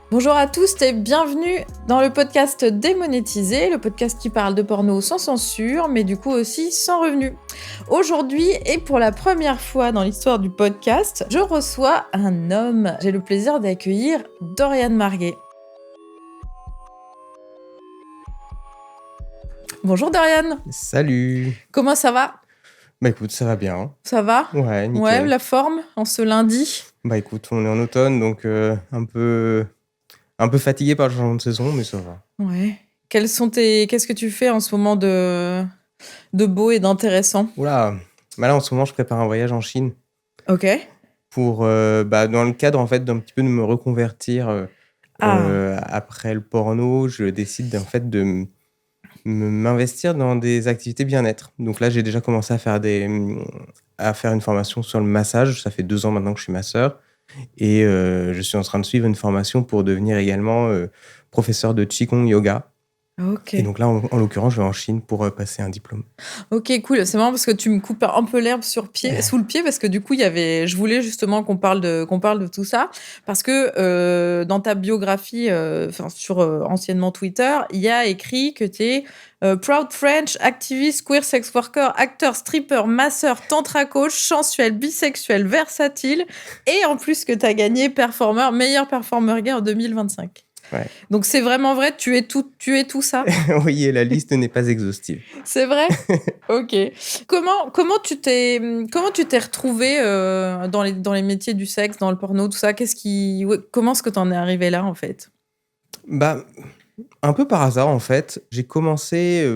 Bonjour à tous et bienvenue dans le podcast Démonétisé, le podcast qui parle de porno sans censure, mais du coup aussi sans revenu. Aujourd'hui, et pour la première fois dans l'histoire du podcast, je reçois un homme. J'ai le plaisir d'accueillir Dorian Marguet. Bonjour Dorian. Salut. Comment ça va ? Bah écoute, ça va bien. Ça va ? Ouais, Ouais, nickel. la forme en ce lundi ? Bah écoute, on est en automne, donc un peu fatigué par le changement de saison, mais ça va. Ouais. Qu'est-ce que tu fais en ce moment de beau et d'intéressant ? Oula, bah là en ce moment, je prépare un voyage en Chine Ok. pour, dans le cadre en fait d'un petit peu de me reconvertir après le porno. Je décide en fait de m'investir dans des activités bien-être. Donc là, j'ai déjà commencé à faire une formation sur le massage. Ça fait 2 ans maintenant que je suis masseur. Et je suis en train de suivre une formation pour devenir également professeur de Qigong Yoga. Ok. Et donc là, en l'occurrence, je vais en Chine pour passer un diplôme. Ok, cool. C'est marrant parce que tu me coupes un peu l'herbe sous le pied parce que du coup, je voulais justement qu'on parle de tout ça parce que dans ta biographie, sur anciennement Twitter, il y a écrit que tu es proud French, activiste, queer sex worker, acteur, stripper, masseur, tantra coach, sensuel, bisexuel, versatile et en plus que tu as gagné meilleur performeur gay en 2025. Ouais. Donc c'est vraiment vrai, tu es tout ça. Oui, et la liste n'est pas exhaustive. C'est vrai ? Ok. Comment tu t'es retrouvé dans les métiers du sexe, dans le porno, tout ça ? Comment est-ce que t'en es arrivé là, en fait ? Bah, un peu par hasard, en fait, j'ai commencé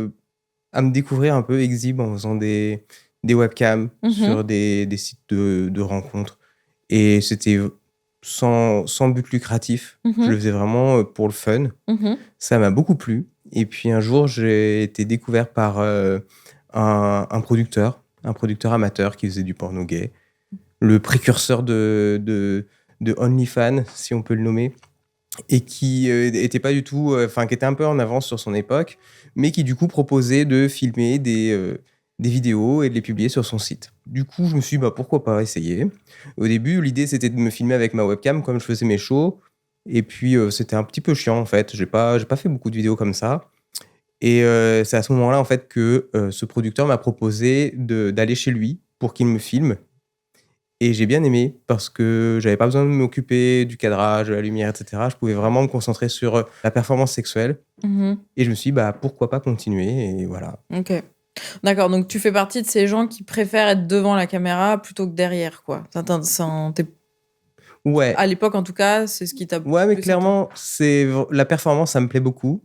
à me découvrir un peu exhibe en faisant des webcams sur des sites de rencontres. Et c'était sans but lucratif. Je le faisais vraiment pour le fun. Ça m'a beaucoup plu. Et puis un jour, j'ai été découvert par un producteur amateur qui faisait du porno gay, le précurseur de OnlyFans, si on peut le nommer, et qui était pas du tout, qui était un peu en avance sur son époque, mais qui du coup proposait de filmer des vidéos et de les publier sur son site. Du coup, je me suis dit, pourquoi pas essayer. Au début, l'idée, c'était de me filmer avec ma webcam comme je faisais mes shows. Et puis, c'était un petit peu chiant, en fait. J'ai pas fait beaucoup de vidéos comme ça. Et c'est à ce moment-là, en fait, que ce producteur m'a proposé d'aller chez lui pour qu'il me filme. Et j'ai bien aimé parce que j'avais pas besoin de m'occuper du cadrage, de la lumière, etc. Je pouvais vraiment me concentrer sur la performance sexuelle. Et je me suis dit, pourquoi pas continuer ? Et voilà. Ok. D'accord, donc tu fais partie de ces gens qui préfèrent être devant la caméra plutôt que derrière, quoi. Ouais. À l'époque, en tout cas, c'est ce qui t'a... Ouais, mais clairement, la performance, ça me plaît beaucoup.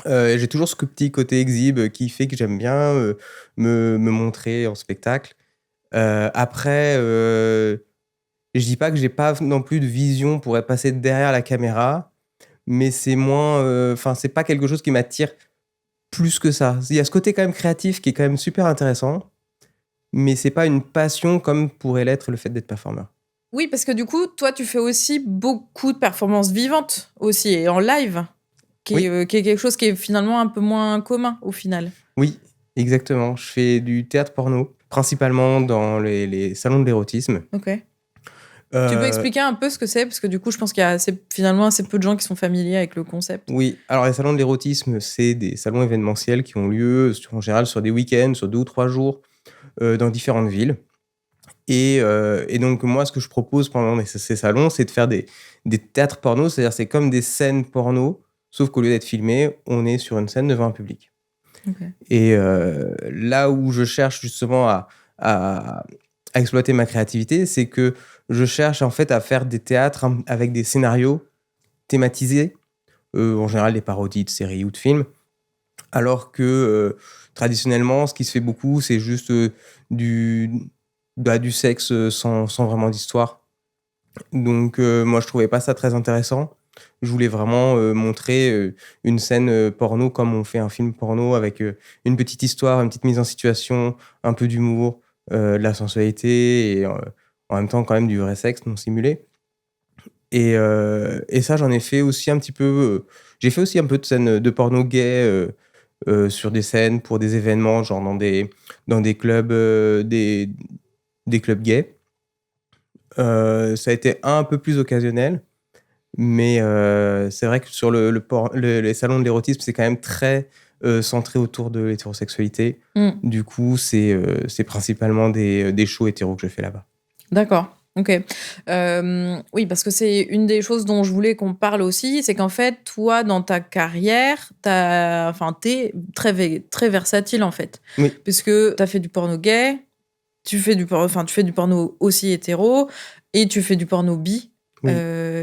J'ai toujours ce petit côté exhibe qui fait que j'aime bien me montrer en spectacle. Après, je dis pas que j'ai pas non plus de vision pour être passé derrière la caméra, mais c'est moins, c'est pas quelque chose qui m'attire plus que ça. Il y a ce côté quand même créatif qui est quand même super intéressant, mais c'est pas une passion comme pourrait l'être le fait d'être performeur. Oui, parce que du coup, toi, tu fais aussi beaucoup de performances vivantes aussi, et en live, qui est quelque chose qui est finalement un peu moins commun au final. Oui, exactement. Je fais du théâtre porno, principalement dans les salons de l'érotisme. Ok. Tu peux expliquer un peu ce que c'est ? Parce que du coup, je pense qu'il y a finalement assez peu de gens qui sont familiers avec le concept. Oui, alors les salons de l'érotisme, c'est des salons événementiels qui ont lieu en général sur des week-ends, sur 2 ou 3 jours, dans différentes villes. Et donc moi, ce que je propose pendant ces salons, c'est de faire des théâtres porno, c'est-à-dire c'est comme des scènes porno, sauf qu'au lieu d'être filmé, on est sur une scène devant un public. Okay. Et là où je cherche justement à exploiter ma créativité, c'est que je cherche en fait à faire des théâtres avec des scénarios thématisés, en général des parodies de séries ou de films, alors que traditionnellement, ce qui se fait beaucoup, c'est juste du sexe sans vraiment d'histoire. Donc moi, je trouvais pas ça très intéressant. Je voulais vraiment montrer une scène porno comme on fait un film porno avec une petite histoire, une petite mise en situation, un peu d'humour, de la sensualité et en même temps quand même du vrai sexe non simulé. Et ça, j'en ai fait aussi un petit peu... j'ai fait aussi un peu de scènes de porno gay sur des scènes pour des événements, genre dans des clubs, des clubs gays. Ça a été un peu plus occasionnel. Mais c'est vrai que sur les salons de l'érotisme, c'est quand même très centré autour de l'hétérosexualité. Du coup, c'est principalement des shows hétéros que je fais là-bas. D'accord. Ok. Oui, parce que c'est une des choses dont je voulais qu'on parle aussi, c'est qu'en fait, toi, dans ta carrière, t'es très versatile, en fait. Oui. Puisque t'as fait du porno gay, tu fais du porno aussi hétéro, et tu fais du porno bi. Oui.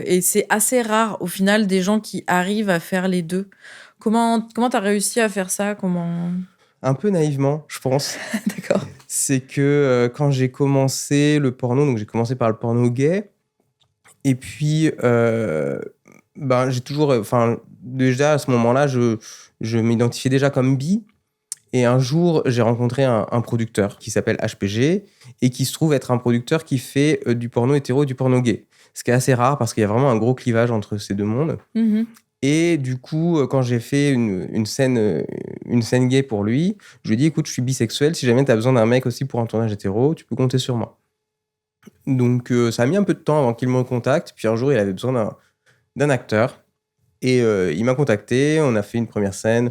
Et c'est assez rare, au final, des gens qui arrivent à faire les deux. Comment t'as réussi à faire ça? Un peu naïvement, je pense. D'accord. C'est que quand j'ai commencé le porno, donc j'ai commencé par le porno gay, et puis j'ai toujours, déjà à ce moment-là, je m'identifiais déjà comme bi. Et un jour, j'ai rencontré un producteur qui s'appelle HPG et qui se trouve être un producteur qui fait du porno hétéro et du porno gay. Ce qui est assez rare parce qu'il y a vraiment un gros clivage entre ces deux mondes. Et du coup, quand j'ai fait une scène gay pour lui, je lui ai dit, écoute, je suis bisexuel, si jamais tu as besoin d'un mec aussi pour un tournage hétéro, tu peux compter sur moi. Donc ça a mis un peu de temps avant qu'il me recontacte. Puis un jour, il avait besoin d'un acteur. Et il m'a contacté, on a fait une première scène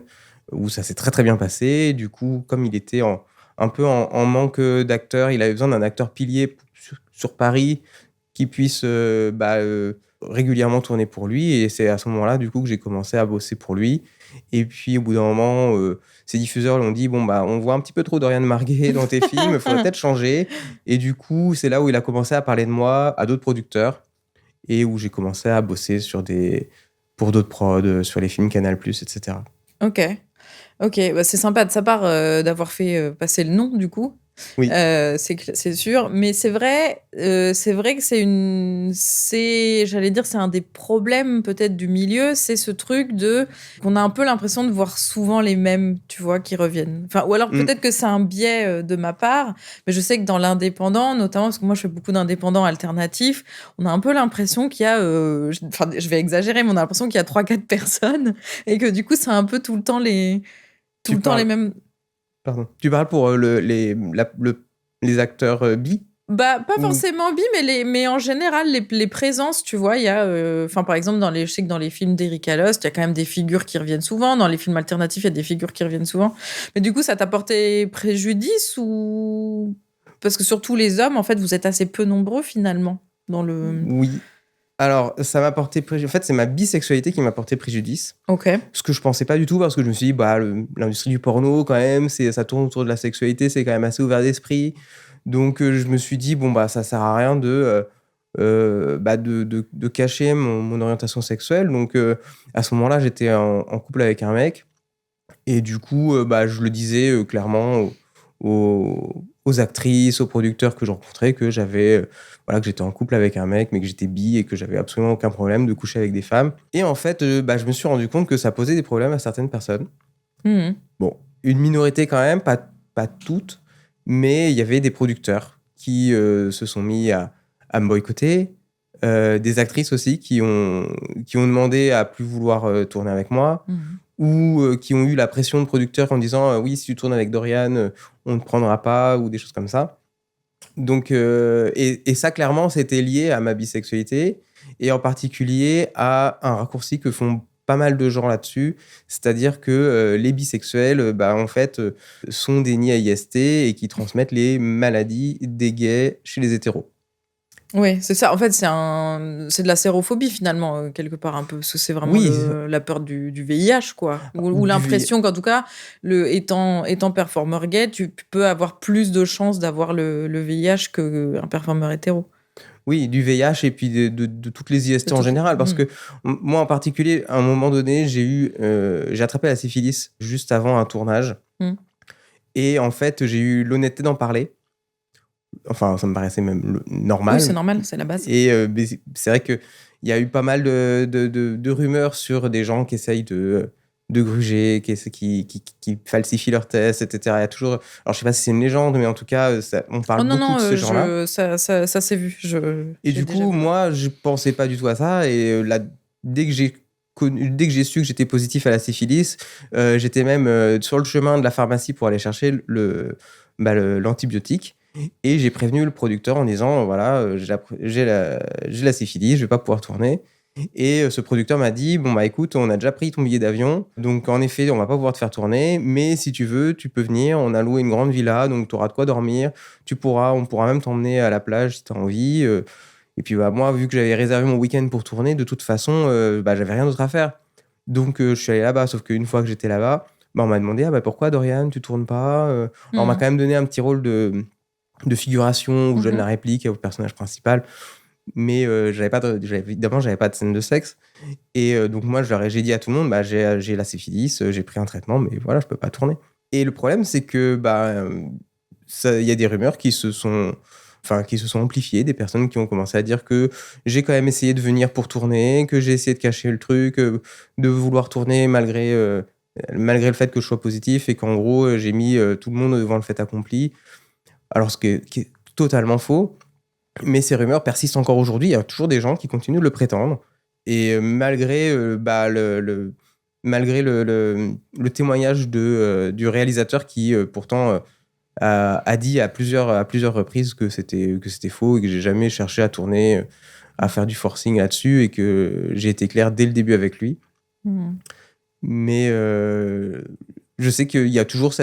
où ça s'est très très bien passé. Du coup, comme il était un peu en manque d'acteurs, il avait besoin d'un acteur pilier sur Paris qui puisse régulièrement tourner pour lui. Et c'est à ce moment-là, du coup, que j'ai commencé à bosser pour lui. Et puis, au bout d'un moment, ses diffuseurs lui ont dit, on voit un petit peu trop Dorian Marguet dans tes films, il faudrait peut-être changer. Et du coup, c'est là où il a commencé à parler de moi à d'autres producteurs et où j'ai commencé à bosser pour d'autres prods, sur les films Canal+, etc. Ok, c'est sympa de sa part d'avoir fait passer le nom, du coup. Oui. C'est sûr, mais c'est vrai que c'est un des problèmes peut-être du milieu, c'est ce truc qu'on a un peu l'impression de voir souvent les mêmes, tu vois, qui reviennent. Enfin, ou alors peut-être que c'est un biais de ma part, mais je sais que dans l'indépendant, notamment parce que moi je fais beaucoup d'indépendants alternatifs, on a un peu l'impression qu'il y a, je vais exagérer, mais on a l'impression qu'il y a 3-4 personnes et que du coup c'est un peu tout le temps les mêmes. Pardon. Tu parles pour les acteurs bi? Pas forcément bi, mais en général, les présences, tu vois, il y a... par exemple, je sais que dans les films d'Eric Alost, il y a quand même des figures qui reviennent souvent. Dans les films alternatifs, il y a des figures qui reviennent souvent. Mais du coup, ça t'a porté préjudice ou... Parce que surtout les hommes, en fait, vous êtes assez peu nombreux, finalement, dans le... Oui. Alors, ça m'a porté préjudice. En fait, c'est ma bisexualité qui m'a porté préjudice. Ok. Ce que je pensais pas du tout, parce que je me suis dit, l'industrie du porno, quand même, ça tourne autour de la sexualité, c'est quand même assez ouvert d'esprit. Donc, je me suis dit, ça sert à rien de cacher mon orientation sexuelle. Donc, à ce moment-là, j'étais en couple avec un mec. Et du coup, je le disais clairement aux actrices, aux producteurs que je rencontrais, que que j'étais en couple avec un mec, mais que j'étais bi et que j'avais absolument aucun problème de coucher avec des femmes. Et en fait, je me suis rendu compte que ça posait des problèmes à certaines personnes. Bon, une minorité quand même, pas toutes, mais il y avait des producteurs qui se sont mis à me boycotter, des actrices aussi qui ont demandé à plus vouloir tourner avec moi, ou qui ont eu la pression de producteurs en disant oui, si tu tournes avec Dorian, on ne te prendra pas, ou des choses comme ça. Donc, et ça, clairement, c'était lié à ma bisexualité, et en particulier à un raccourci que font pas mal de gens là-dessus, c'est-à-dire que les bisexuels, en fait, sont des NIAIST et qui transmettent les maladies des gays chez les hétéros. Oui, c'est ça. En fait, c'est de la sérophobie, finalement, quelque part, un peu. Parce que c'est vraiment la peur du VIH, quoi. Ou l'impression qu'en tout cas, étant performeur gay, tu peux avoir plus de chances d'avoir le VIH qu'un performeur hétéro. Oui, du VIH et puis de toutes les IST en général. Parce que moi, en particulier, à un moment donné, j'ai attrapé la syphilis juste avant un tournage. Et en fait, j'ai eu l'honnêteté d'en parler. Enfin, ça me paraissait même normal. Oui, c'est normal, c'est la base. Et c'est vrai qu'il y a eu pas mal de rumeurs sur des gens qui essayent de gruger, qui falsifient leurs tests, etc. Il y a toujours... Alors, je sais pas si c'est une légende, mais en tout cas, on parle beaucoup de ce genre-là. Ça s'est vu. Et du coup, moi, je pensais pas du tout à ça. Et là, dès que j'ai su que j'étais positif à la syphilis, j'étais même sur le chemin de la pharmacie pour aller chercher l'antibiotique. Et j'ai prévenu le producteur en disant, voilà, j'ai la syphilis, je vais pas pouvoir tourner. Et ce producteur m'a dit, bon bah écoute, on a déjà pris ton billet d'avion, donc en effet, on va pas pouvoir te faire tourner, mais si tu veux, tu peux venir, on a loué une grande villa, donc tu auras de quoi dormir, on pourra même t'emmener à la plage si tu as envie. Et puis bah moi, vu que j'avais réservé mon week-end pour tourner, de toute façon, bah j'avais rien d'autre à faire. Donc je suis allé là-bas, sauf qu'une fois que j'étais là-bas, bah, on m'a demandé, ah bah pourquoi Dorian, tu tournes pas? Alors on m'a quand même donné un petit rôle de figuration où je donne la réplique au personnage principal. Mais évidemment, j'avais pas de scène de sexe. Et donc, moi, j'ai dit à tout le monde, bah, j'ai la syphilis, j'ai pris un traitement, mais voilà, je peux pas tourner. Et le problème, c'est que bah, il y a des rumeurs qui se sont amplifiées, des personnes qui ont commencé à dire que j'ai quand même essayé de venir pour tourner, que j'ai essayé de cacher le truc, de vouloir tourner malgré le fait que je sois positif et qu'en gros, j'ai mis tout le monde devant le fait accompli. Alors, qui est totalement faux. Mais ces rumeurs persistent encore aujourd'hui. Il y a toujours des gens qui continuent de le prétendre. Et malgré le témoignage du réalisateur qui, pourtant, a dit à plusieurs reprises que c'était faux et que j'ai jamais cherché à tourner, à faire du forcing là-dessus et que j'ai été clair dès le début avec lui. Mais je sais qu'il y a toujours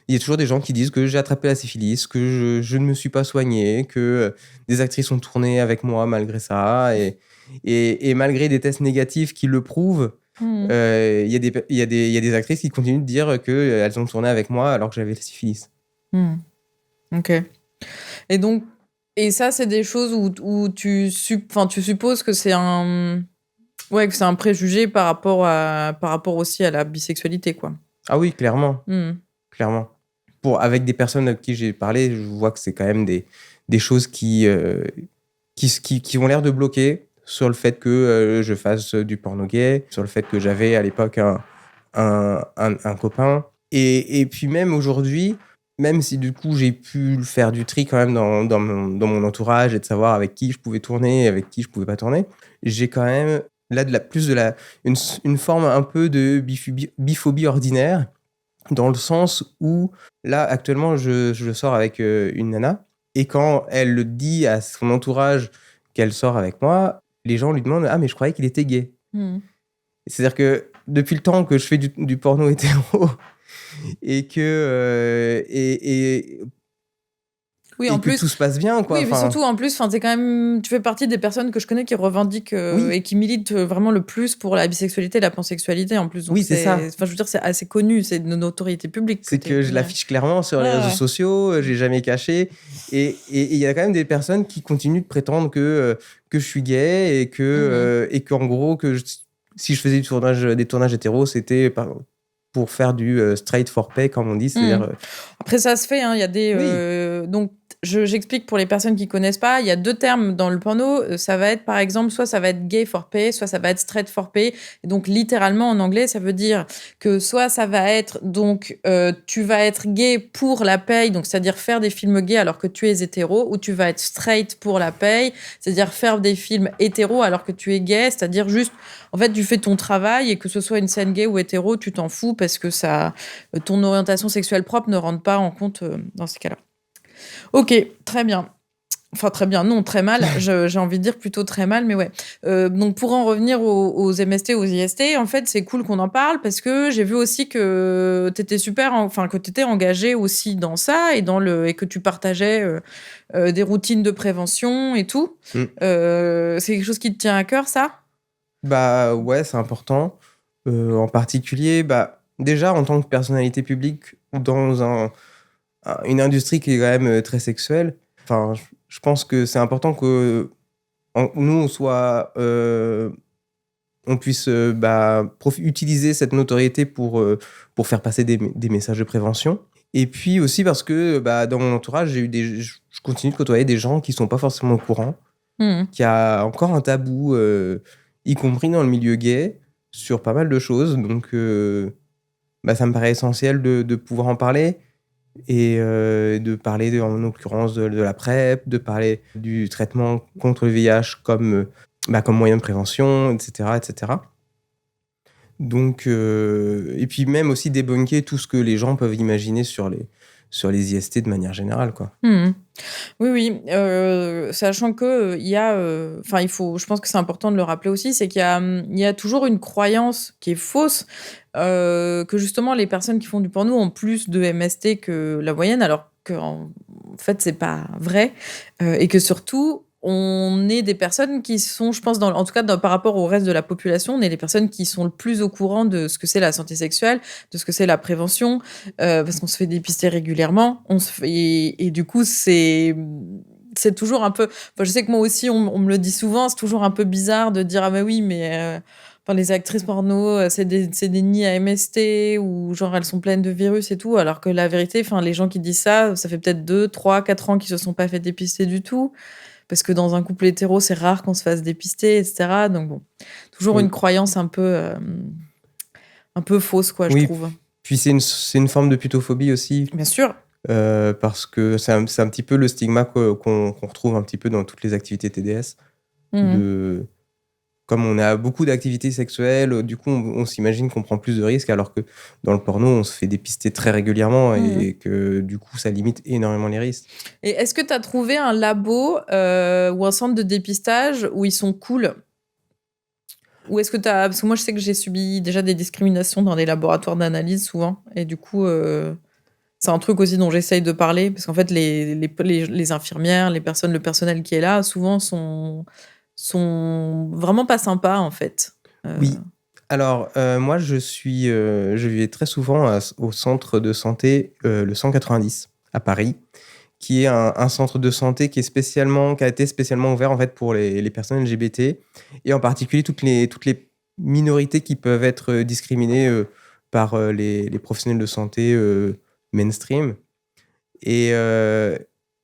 il y a toujours des gens qui disent que j'ai attrapé la syphilis, que je ne me suis pas soigné, que des actrices ont tourné avec moi malgré ça. Et malgré des tests négatifs qui le prouvent, il y a des actrices qui continuent de dire qu'elles ont tourné avec moi alors que j'avais la syphilis. Ok. Et ça, c'est des choses où tu supposes que c'est que c'est un préjugé par rapport aussi à la bisexualité, quoi. Ah oui, clairement. Clairement. Avec des personnes avec qui j'ai parlé, je vois que c'est quand même des choses qui ont l'air de bloquer sur le fait que je fasse du porno gay, sur le fait que j'avais à l'époque un copain. Et puis même aujourd'hui, même si du coup j'ai pu faire du tri quand même dans mon entourage et de savoir avec qui je pouvais tourner et avec qui je pouvais pas tourner, j'ai quand même là une forme un peu de biphobie ordinaire, dans le sens où là actuellement je sors avec une nana, et quand elle le dit à son entourage qu'elle sort avec moi, les gens lui demandent, ah mais je croyais qu'il était gay. C'est-à-dire que depuis le temps que je fais du porno hétéro et que oui, et en que plus, tout se passe bien, quoi. Oui, mais surtout, en plus, t'es quand même, tu fais partie des personnes que je connais qui revendiquent et qui militent vraiment le plus pour la bisexualité et la pansexualité, en plus. Donc oui, c'est ça. Enfin, je veux dire, c'est assez connu, c'est de notoriété publique. C'est que je l'affiche clairement sur les réseaux sociaux, j'ai jamais caché. Et il y a quand même des personnes qui continuent de prétendre que je suis gay et qu'en gros, si je faisais des tournages hétéros, c'était pour faire du straight for pay, comme on dit. C'est-à-dire, Après, ça se fait, hein, il y a des... donc, j'explique pour les personnes qui connaissent pas, il y a deux termes dans le porno. Ça va être, par exemple, soit ça va être gay for pay, soit ça va être straight for pay. Et donc, littéralement, en anglais, ça veut dire que soit ça va être, donc, tu vas être gay pour la paye, donc c'est-à-dire faire des films gays alors que tu es hétéro, ou tu vas être straight pour la paye, c'est-à-dire faire des films hétéros alors que tu es gay, c'est-à-dire juste, en fait, tu fais ton travail et que ce soit une scène gay ou hétéro, tu t'en fous parce que ton orientation sexuelle propre ne rentre pas en compte dans ces cas-là. Ok, très bien. Enfin, très bien, non, très mal. J'ai envie de dire plutôt très mal, mais ouais. Donc, pour en revenir aux MST, aux IST, en fait, c'est cool qu'on en parle parce que j'ai vu aussi que t'étais que t'étais engagé aussi dans ça et et que tu partageais des routines de prévention et tout. C'est quelque chose qui te tient à cœur, ça? Bah ouais, c'est important. En particulier, bah déjà en tant que personnalité publique dans une industrie qui est quand même très sexuelle. Enfin, je pense que c'est important que nous on puisse utiliser cette notoriété pour faire passer des messages de prévention. Et puis aussi parce que dans mon entourage, je continue de côtoyer des gens qui sont pas forcément au courant, qu'il y a encore un tabou, y compris dans le milieu gay, sur pas mal de choses. Donc, ça me paraît essentiel de pouvoir en parler et de parler, en l'occurrence, de la PrEP, de parler du traitement contre le VIH comme moyen de prévention, etc., etc. Donc, et puis même aussi débunker tout ce que les gens peuvent imaginer sur sur les IST de manière générale, quoi. Mmh. Oui, oui, sachant que, il y a, enfin, je pense que c'est important de le rappeler aussi, c'est il y a toujours une croyance qui est fausse, que justement les personnes qui font du porno ont plus de MST que la moyenne, alors qu'en fait, c'est pas vrai, et que surtout, on est des personnes qui sont, je pense, en tout cas par rapport au reste de la population, on est les personnes qui sont le plus au courant de ce que c'est la santé sexuelle, de ce que c'est la prévention, parce qu'on se fait dépister régulièrement. Et du coup, c'est toujours un peu. Enfin, je sais que moi aussi, on me le dit souvent, c'est toujours un peu bizarre de dire ah bah oui, mais enfin, les actrices porno, c'est des nids à MST ou genre elles sont pleines de virus et tout, alors que la vérité, enfin, les gens qui disent ça fait peut-être 2, 3, 4 ans qu'ils se sont pas fait dépister du tout. Parce que dans un couple hétéro, c'est rare qu'on se fasse dépister, etc. Donc bon, toujours une Oui. croyance un peu fausse, quoi, je Oui, trouve. puis c'est une forme de putophobie aussi, Bien sûr. parce que c'est un petit peu le stigma qu'on retrouve un petit peu dans toutes les activités TDS. Mmh. Comme on a beaucoup d'activités sexuelles, du coup, on s'imagine qu'on prend plus de risques, alors que dans le porno, on se fait dépister très régulièrement et que du coup, ça limite énormément les risques. Et est-ce que tu as trouvé un labo ou un centre de dépistage où ils sont cool? Ou est-ce que tu as... Parce que moi, je sais que j'ai subi déjà des discriminations dans des laboratoires d'analyse souvent. Et du coup, c'est un truc aussi dont j'essaye de parler. Parce qu'en fait, les infirmières, le personnel qui est là, souvent sont vraiment pas sympas, en fait. Oui. Alors, moi, je vivais très souvent au centre de santé, le 190 à Paris, qui est un centre de santé qui a été spécialement ouvert en fait pour les personnes LGBT et en particulier toutes les minorités qui peuvent être discriminées par les professionnels de santé mainstream. Et, euh,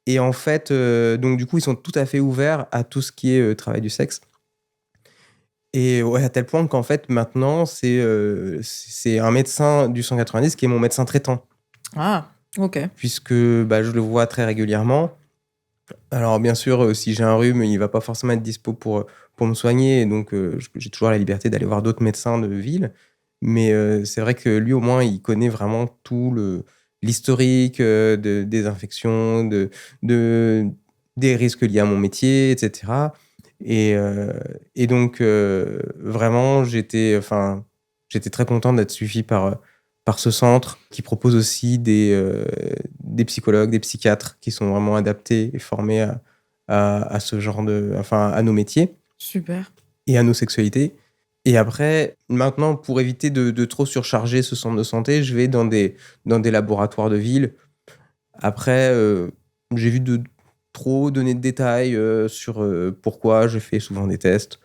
et en fait, donc du coup, ils sont tout à fait ouverts à tout ce qui est travail du sexe. Et ouais, à tel point qu'en fait, maintenant, c'est un médecin du 190 qui est mon médecin traitant, Ah, ok. puisque bah, je le vois très régulièrement. Alors, bien sûr, si j'ai un rhume, il va pas forcément être dispo pour me soigner. Et donc, j'ai toujours la liberté d'aller voir d'autres médecins de ville. Mais c'est vrai que lui, au moins, il connaît vraiment l'historique des infections, de, des risques liés à mon métier, etc. Et, euh, et donc, vraiment, j'étais très content d'être suivi par ce centre qui propose aussi des psychologues, des psychiatres qui sont vraiment adaptés et formés à ce genre à nos métiers Super. et à nos sexualités. Et après, maintenant, pour éviter de trop surcharger ce centre de santé, je vais dans des laboratoires de ville. Après, j'évite de trop donner de détails sur pourquoi je fais souvent des tests.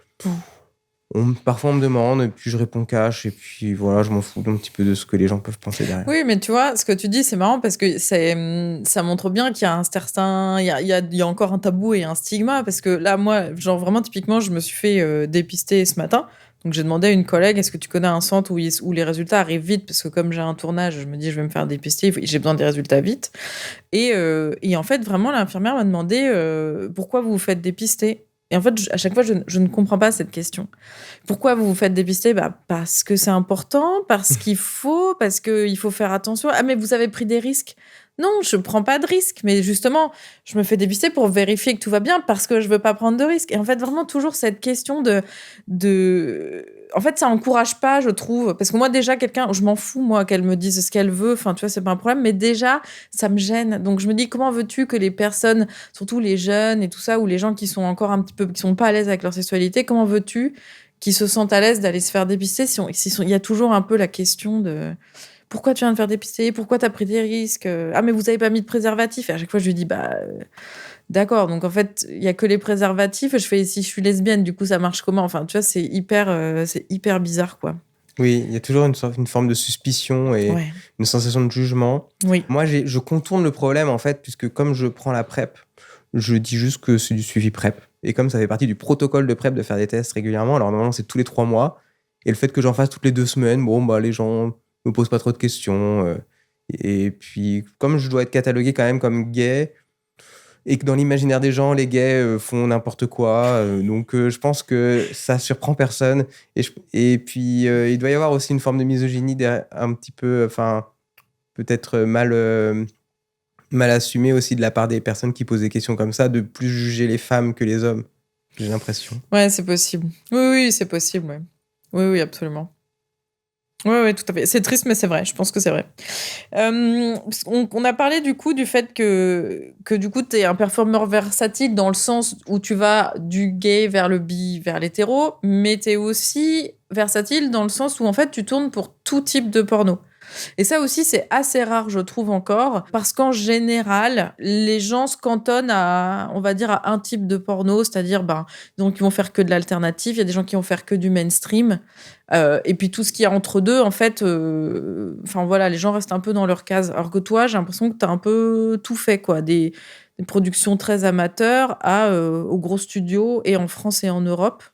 Parfois, on me demande, et puis je réponds cash, et puis voilà, je m'en fous un petit peu de ce que les gens peuvent penser derrière. Oui, mais tu vois, ce que tu dis, c'est marrant parce que ça montre bien qu'il y a un certain, il y a encore un tabou et un stigma parce que là, moi, genre vraiment typiquement, je me suis fait dépister ce matin. Donc j'ai demandé à une collègue, est-ce que tu connais un centre où les résultats arrivent vite? Parce que comme j'ai un tournage, je me dis, je vais me faire dépister, j'ai besoin des résultats vite. Et en fait, vraiment, l'infirmière m'a demandé pourquoi vous vous faites dépister. Et en fait, à chaque fois, je ne comprends pas cette question. Pourquoi vous vous faites dépister? Bah, parce que c'est important, parce qu'il faut faire attention. Ah, mais vous avez pris des risques? Non, je ne prends pas de risques. Mais justement, je me fais dépister pour vérifier que tout va bien parce que je ne veux pas prendre de risques. Et en fait, vraiment, toujours cette question de... En fait, ça encourage pas, je trouve. Parce que moi, déjà, je m'en fous, moi, qu'elle me dise ce qu'elle veut. Enfin, tu vois, c'est pas un problème. Mais déjà, ça me gêne. Donc, je me dis, comment veux-tu que les personnes, surtout les jeunes et tout ça, ou les gens qui sont encore un petit peu, qui sont pas à l'aise avec leur sexualité, comment veux-tu qui se sentent à l'aise d'aller se faire dépister il y a toujours un peu la question de pourquoi tu viens de faire dépister, pourquoi tu as pris des risques, ah mais vous avez pas mis de préservatif. Et à chaque fois je lui dis d'accord, donc en fait il y a que les préservatifs. Et je fais si je suis lesbienne du coup ça marche comment, enfin tu vois c'est hyper bizarre quoi. Oui, il y a toujours une forme de suspicion et Ouais. une sensation de jugement. Oui. Moi, je contourne le problème, en fait, puisque comme je prends la PrEP, je dis juste que c'est du suivi PrEP. Et comme ça fait partie du protocole de PrEP de faire des tests régulièrement, alors normalement, c'est tous les 3 mois. Et le fait que j'en fasse toutes les 2 semaines, bon, bah, les gens me posent pas trop de questions. Et puis, comme je dois être catalogué quand même comme gay, et que dans l'imaginaire des gens, les gays font n'importe quoi. Donc, je pense que ça surprend personne. Et puis, il doit y avoir aussi une forme de misogynie un petit peu, enfin, peut-être mal mal assumé aussi de la part des personnes qui posent des questions comme ça, de plus juger les femmes que les hommes, j'ai l'impression. Ouais, c'est possible. Oui, oui, c'est possible, ouais. Oui, oui, absolument. Oui, oui, tout à fait. C'est triste, mais c'est vrai. Je pense que c'est vrai. On a parlé du coup du fait que du coup, tu es un performeur versatile dans le sens où tu vas du gay vers le bi, vers l'hétéro, mais tu es aussi versatile dans le sens où en fait, tu tournes pour tout type de porno. Et ça aussi, c'est assez rare, je trouve encore, parce qu'en général, les gens se cantonnent à, on va dire, à un type de porno, c'est-à-dire, donc ils vont faire que de l'alternative, il y a des gens qui vont faire que du mainstream, et puis tout ce qu'il y a entre deux, en fait, enfin voilà, les gens restent un peu dans leur case. Alors que toi, j'ai l'impression que tu as un peu tout fait, quoi, des productions très amateurs aux gros studios, et en France et en Europe.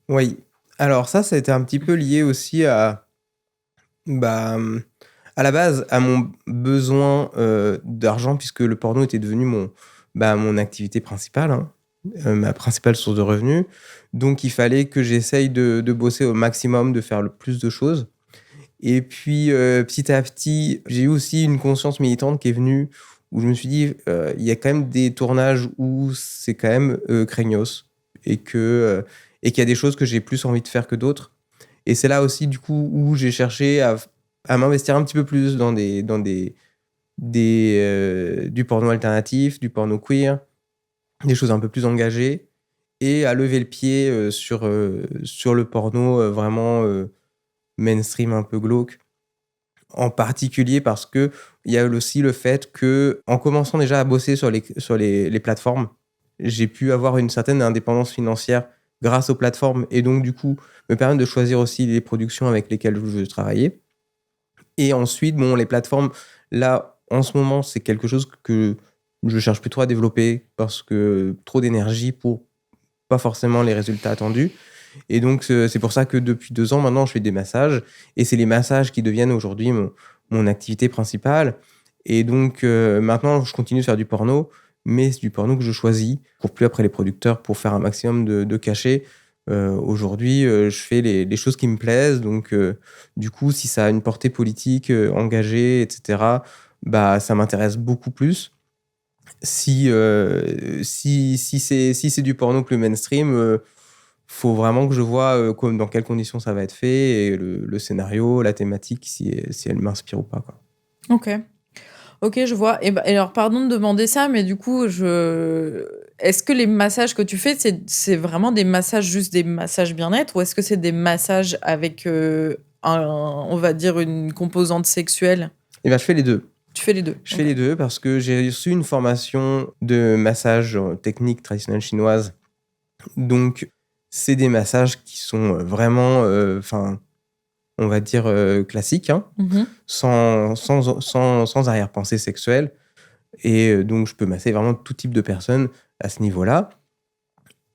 Oui. Alors ça a été un petit peu lié aussi bah, à la base, à mon besoin d'argent, puisque le porno était devenu mon activité principale, hein, ma principale source de revenus. Donc, il fallait que j'essaye de bosser au maximum, de faire le plus de choses. Et puis, petit à petit, j'ai eu aussi une conscience militante qui est venue, où je me suis dit, il y a quand même des tournages où c'est quand même craignos, et qu'il y a des choses que j'ai plus envie de faire que d'autres. Et c'est là aussi, du coup, où j'ai cherché à m'investir un petit peu plus du porno alternatif, du porno queer, des choses un peu plus engagées, et à lever le pied sur le porno vraiment mainstream, un peu glauque. En particulier parce que il y a aussi le fait que, en commençant déjà à bosser sur les plateformes, j'ai pu avoir une certaine indépendance financière grâce aux plateformes, et donc du coup me permettre de choisir aussi les productions avec lesquelles je veux travailler. Et ensuite, bon, les plateformes, là, en ce moment, c'est quelque chose que je cherche plus trop à développer parce que trop d'énergie pour pas forcément les résultats attendus. Et donc, c'est pour ça que depuis 2 ans, maintenant, je fais des massages. Et c'est les massages qui deviennent aujourd'hui mon activité principale. Et donc, maintenant, je continue de faire du porno, mais c'est du porno que je choisis. Je cours plus après les producteurs pour faire un maximum de cachets. Aujourd'hui, je fais les choses qui me plaisent. Donc, du coup, si ça a une portée politique, engagée, etc., bah, ça m'intéresse beaucoup plus. Si c'est du porno plus mainstream, faut vraiment que je vois dans quelles conditions ça va être fait, et le scénario, la thématique, si elle m'inspire ou pas, quoi. Ok. Ok, je vois. Et alors, pardon de demander ça, mais du coup, est-ce que les massages que tu fais, c'est vraiment des massages, juste des massages bien-être, ou est-ce que c'est des massages avec, on va dire, une composante sexuelle? Et ben, je fais les deux. Tu fais les deux. Je fais Ok. les deux parce que j'ai reçu une formation de massage technique traditionnelle chinoise. Donc, c'est des massages qui sont vraiment, enfin, on va dire classiques, hein, Mhm. sans arrière-pensée sexuelle. Et donc, je peux masser vraiment tout type de personnes à ce niveau-là.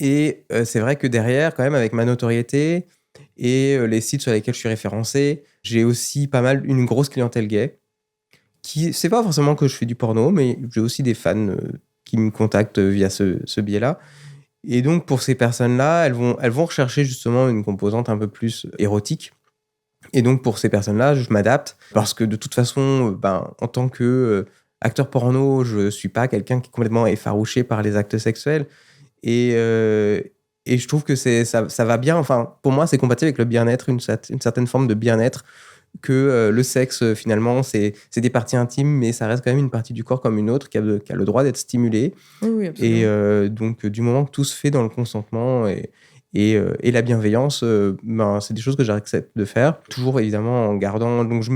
Et c'est vrai que derrière, quand même, avec ma notoriété et les sites sur lesquels je suis référencé, j'ai aussi une grosse clientèle gay. C'est pas forcément que je fais du porno, mais j'ai aussi des fans qui me contactent via ce biais-là. Et donc, pour ces personnes-là, elles vont rechercher justement une composante un peu plus érotique. Et donc, pour ces personnes-là, je m'adapte parce que de toute façon, en tant que acteur porno, je suis pas quelqu'un qui est complètement effarouché par les actes sexuels. Et, euh, et je trouve que ça va bien. Enfin, pour moi, c'est compatible avec le bien-être, une certaine forme de bien-être, que le sexe, finalement, c'est des parties intimes, mais ça reste quand même une partie du corps comme une autre qui a le droit d'être stimulée. Oui, oui, Et absolument. donc, du moment que tout se fait dans le consentement et la bienveillance, c'est des choses que j'accepte de faire. Toujours, évidemment, en gardant. Donc, je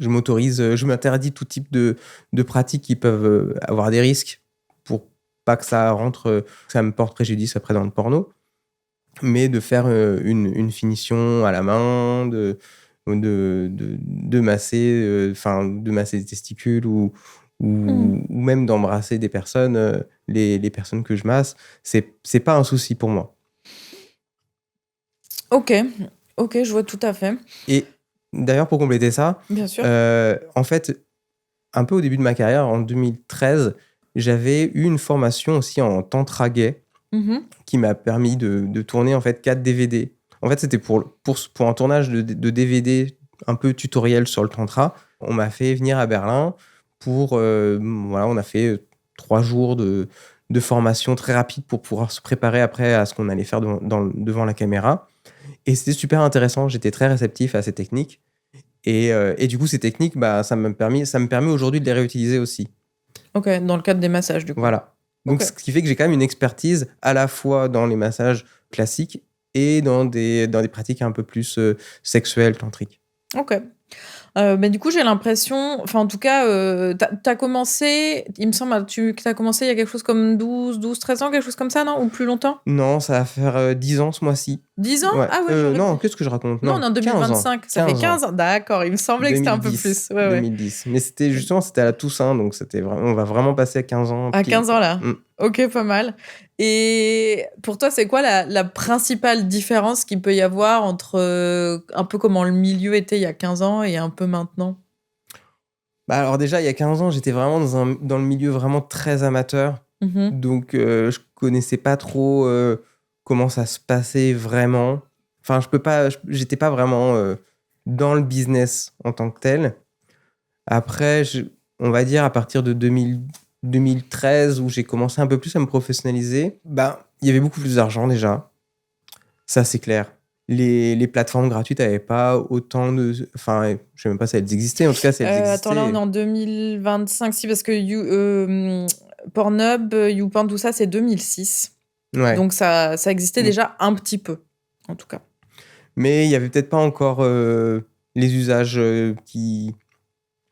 m'autorise, je m'interdis tout type de pratiques qui peuvent avoir des risques pour pas que que ça me porte préjudice après dans le porno. Mais de faire une finition à la main, de masser, de masser des testicules Hmm. ou même d'embrasser des personnes, les personnes que je masse, c'est pas un souci pour moi. Ok, ok, je vois tout à fait. Et d'ailleurs, pour compléter ça, Bien sûr. en fait, un peu au début de ma carrière, en 2013, j'avais eu une formation aussi en tantra gay Mhm. qui m'a permis de tourner en fait 4 DVD. En fait, c'était pour un tournage de DVD un peu tutoriel sur le tantra. On m'a fait venir à Berlin Voilà, on a fait 3 jours de formation très rapide pour pouvoir se préparer après à ce qu'on allait faire devant la caméra. Et c'était super intéressant. J'étais très réceptif à ces techniques. Et du coup, ces techniques, bah, ça me permet aujourd'hui de les réutiliser aussi. Ok, dans le cadre des massages, du coup. Voilà. Donc, Ok. ce qui fait que j'ai quand même une expertise à la fois dans les massages classiques et dans des pratiques un peu plus sexuelles, tantriques. Ok. Mais du coup, j'ai l'impression, enfin, en tout cas, t'as commencé, il me semble, que t'as commencé il y a quelque chose comme 13 ans, quelque chose comme ça, non? Ou plus longtemps? Non, ça va faire 10 ans ce mois-ci. 10 ans? Ouais. Ah ouais, j'aurais Non, pu. qu'est-ce que je raconte? Non, on Non, est en 15 ans. 2025, ça fait 15 ans. 15 ans. D'accord, il me semblait que c'était un peu 2010. plus. Ouais, ouais. 2010. Mais c'était justement, c'était à la Toussaint, donc on va vraiment passer à 15 ans À pile, 15 ans, quoi. là. Ok, pas mal. Et pour toi, c'est quoi la principale différence qu'il peut y avoir entre un peu comment le milieu était il y a 15 ans et un peu maintenant? Bah alors déjà, il y a 15 ans, j'étais vraiment dans le milieu vraiment très amateur. Mhm. Donc, je connaissais pas trop comment ça se passait vraiment. Enfin, j'étais pas vraiment dans le business en tant que tel. Après, on va dire à partir de 2013, où j'ai commencé un peu plus à me professionnaliser, bah, il y avait beaucoup plus d'argent déjà. Ça, c'est clair. Les plateformes gratuites n'avaient pas autant de. Enfin, je sais même pas si elles existaient. En tout cas, si elles Attends, là, on est existaient. en 2025, si, parce que Pornhub, YouPorn, tout ça, c'est 2006. Ouais. Donc, ça existait Mm. déjà un petit peu, en tout cas. Mais il y avait peut-être pas encore les usages qui.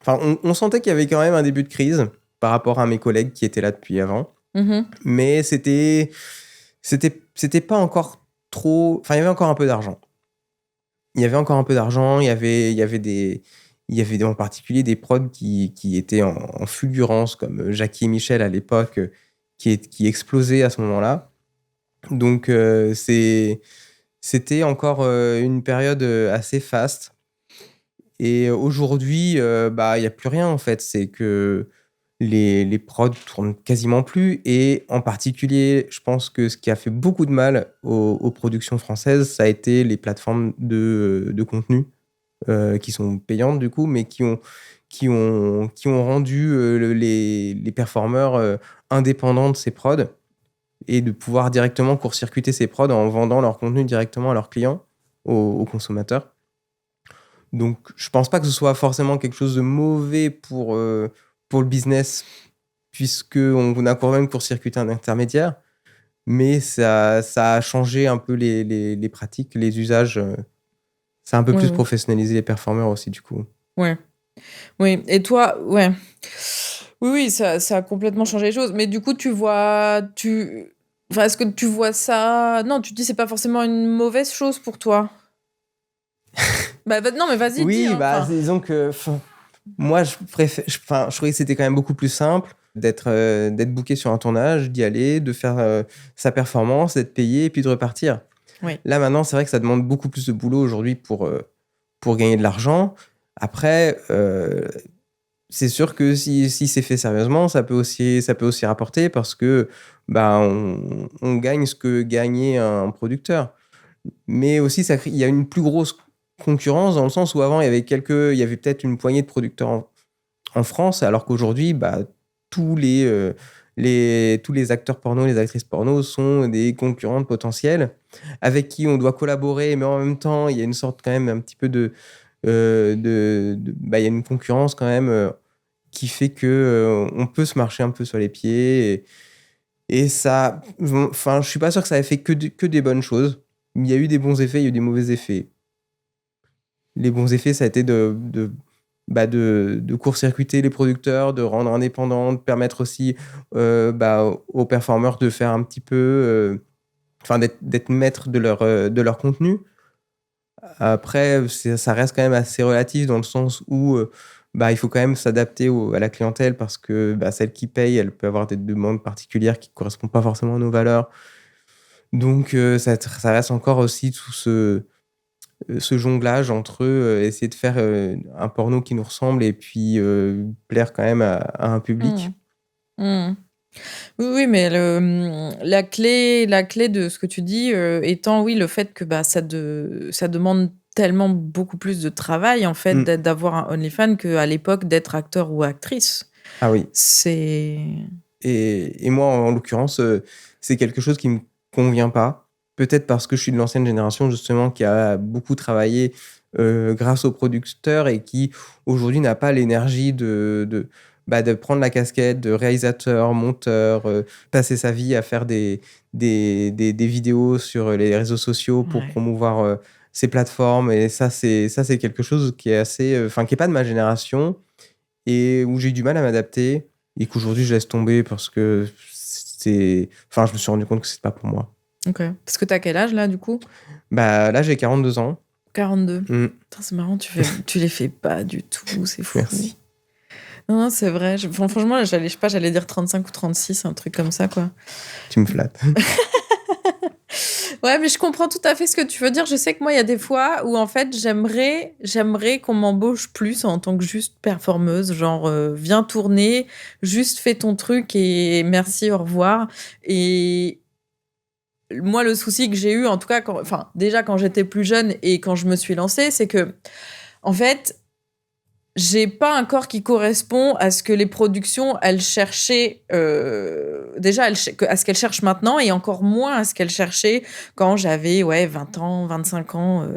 Enfin, on sentait qu'il y avait quand même un début de crise par rapport à mes collègues qui étaient là depuis avant. Mhm. Mais c'était pas encore trop. Enfin, il y avait encore un peu d'argent. Il y avait encore un peu d'argent. Il y avait en particulier des prods qui étaient en fulgurance, comme Jackie et Michel à l'époque, qui explosaient à ce moment-là. Donc, c'était encore une période assez faste. Et aujourd'hui, bah, il n'y a plus rien en fait. C'est que les prods tournent quasiment plus. Et en particulier, je pense que ce qui a fait beaucoup de mal aux productions françaises, ça a été les plateformes de contenu qui sont payantes du coup, mais qui ont rendu les performeurs indépendants de ces prods et de pouvoir directement court-circuiter ces prods en vendant leur contenu directement à leurs clients, aux consommateurs. Donc, je pense pas que ce soit forcément quelque chose de mauvais pour le business, puisqu'on a quand même court-circuité un intermédiaire, mais ça a changé un peu les pratiques, les usages. Ça a un peu plus Ouais. professionnalisé les performeurs aussi, du coup. Ouais. Oui. Et toi, ouais. Oui, oui, ça a complètement changé les choses. Mais du coup, enfin, est-ce que tu vois ça? Non, tu te dis c'est pas forcément une mauvaise chose pour toi. Bah, non, mais vas-y, dis, Oui, hein. bah, Enfin, disons que moi, je trouvais que c'était quand même beaucoup plus simple d'être booké sur un tournage, d'y aller, de faire sa performance, d'être payé et puis de repartir. oui. Là, maintenant, c'est vrai que ça demande beaucoup plus de boulot aujourd'hui pour gagner de l'argent. Après, c'est sûr que si c'est fait sérieusement, ça peut aussi rapporter parce que bah, on gagne ce que gagnait un producteur. Mais aussi, il y a une plus grosse concurrence dans le sens où avant, il y avait peut-être une poignée de producteurs en France, alors qu'aujourd'hui, bah, tous les acteurs porno, les actrices porno sont des concurrentes potentielles avec qui on doit collaborer, mais en même temps, il y a une sorte quand même un petit peu bah, il y a une concurrence quand même qui fait que on peut se marcher un peu sur les pieds. Et ça, enfin, je suis pas sûr que ça ait fait que des bonnes choses. Il y a eu des bons effets, il y a eu des mauvais effets. Les bons effets, ça a été de court-circuiter les producteurs, de rendre indépendants, de permettre aussi bah, aux performeurs de faire un petit peu, enfin d'être maître de leur contenu. Après, ça reste quand même assez relatif dans le sens où bah, il faut quand même s'adapter à la clientèle parce que bah, celle qui paye, elle peut avoir des demandes particulières qui ne correspondent pas forcément à nos valeurs. Donc, ça reste encore aussi tout ce jonglage entre essayer de faire un porno qui nous ressemble et puis plaire quand même à un public. Hmm. Oui, oui, mais la clé de ce que tu dis étant, oui, le fait que bah, ça demande tellement beaucoup plus de travail, en fait, Mm. d'avoir un OnlyFans qu'à l'époque d'être acteur ou actrice. Ah oui. C'est... Et moi, en l'occurrence, c'est quelque chose qui me convient pas. Peut-être parce que je suis de l'ancienne génération, justement, qui a beaucoup travaillé grâce aux producteurs et qui, aujourd'hui, n'a pas l'énergie de prendre la casquette de réalisateur, monteur, passer sa vie à faire des vidéos sur les réseaux sociaux pour Ouais. promouvoir ces plateformes. Et ça, c'est quelque chose qui est assez... Enfin, qui n'est pas de ma génération et où j'ai eu du mal à m'adapter et qu'aujourd'hui, je laisse tomber parce que c'est... Enfin, je me suis rendu compte que c'est pas pour moi. Ok. Parce que t'as quel âge, là, du coup? Bah, là, j'ai 42 ans. 42. Mm. Putain, c'est marrant, tu les fais pas du tout, c'est fou. Merci. Non, non, c'est vrai. Franchement, je sais pas, j'allais dire 35 ou 36, un truc comme ça, quoi. Tu me flattes. Ouais, mais je comprends tout à fait ce que tu veux dire. Je sais que moi, il y a des fois où, en fait, j'aimerais qu'on m'embauche plus en tant que juste performeuse. Genre, viens tourner, juste fais ton truc et merci, au revoir. Et moi, le souci que j'ai eu, en tout cas, déjà quand j'étais plus jeune et quand je me suis lancée, c'est que, en fait, j'ai pas un corps qui correspond à ce que les productions, elles cherchaient, déjà, à ce qu'elles cherchent maintenant et encore moins à ce qu'elles cherchaient quand j'avais, 20 ans, 25 ans.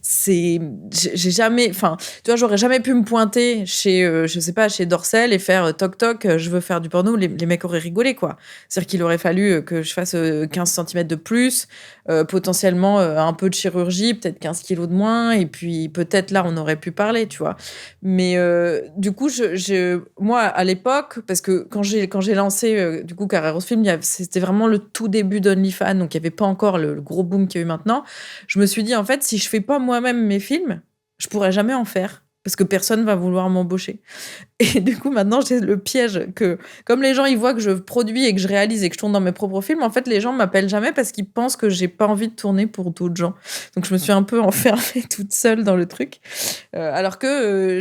J'ai jamais, enfin, tu vois, j'aurais jamais pu me pointer chez, je sais pas, chez Dorsel et faire toc toc, je veux faire du porno. Les mecs auraient rigolé, quoi. C'est-à-dire qu'il aurait fallu que je fasse 15 centimètres de plus, potentiellement un peu de chirurgie, peut-être 15 kilos de moins, et puis peut-être là, on aurait pu parler, tu vois. Mais du coup, moi, à l'époque, parce que quand j'ai lancé du coup Carreros Film, c'était vraiment le tout début d'OnlyFans, donc il n'y avait pas encore le gros boom qu'il y a eu maintenant. Je me suis dit, en fait, si je fais pas moi-même mes films, je pourrais jamais en faire. Parce que personne va vouloir m'embaucher. Et du coup, maintenant, j'ai le piège que, comme les gens, ils voient que je produis et que je réalise et que je tourne dans mes propres films, en fait, les gens m'appellent jamais parce qu'ils pensent que j'ai pas envie de tourner pour d'autres gens. Donc, je me suis un peu enfermée toute seule dans le truc. Alors que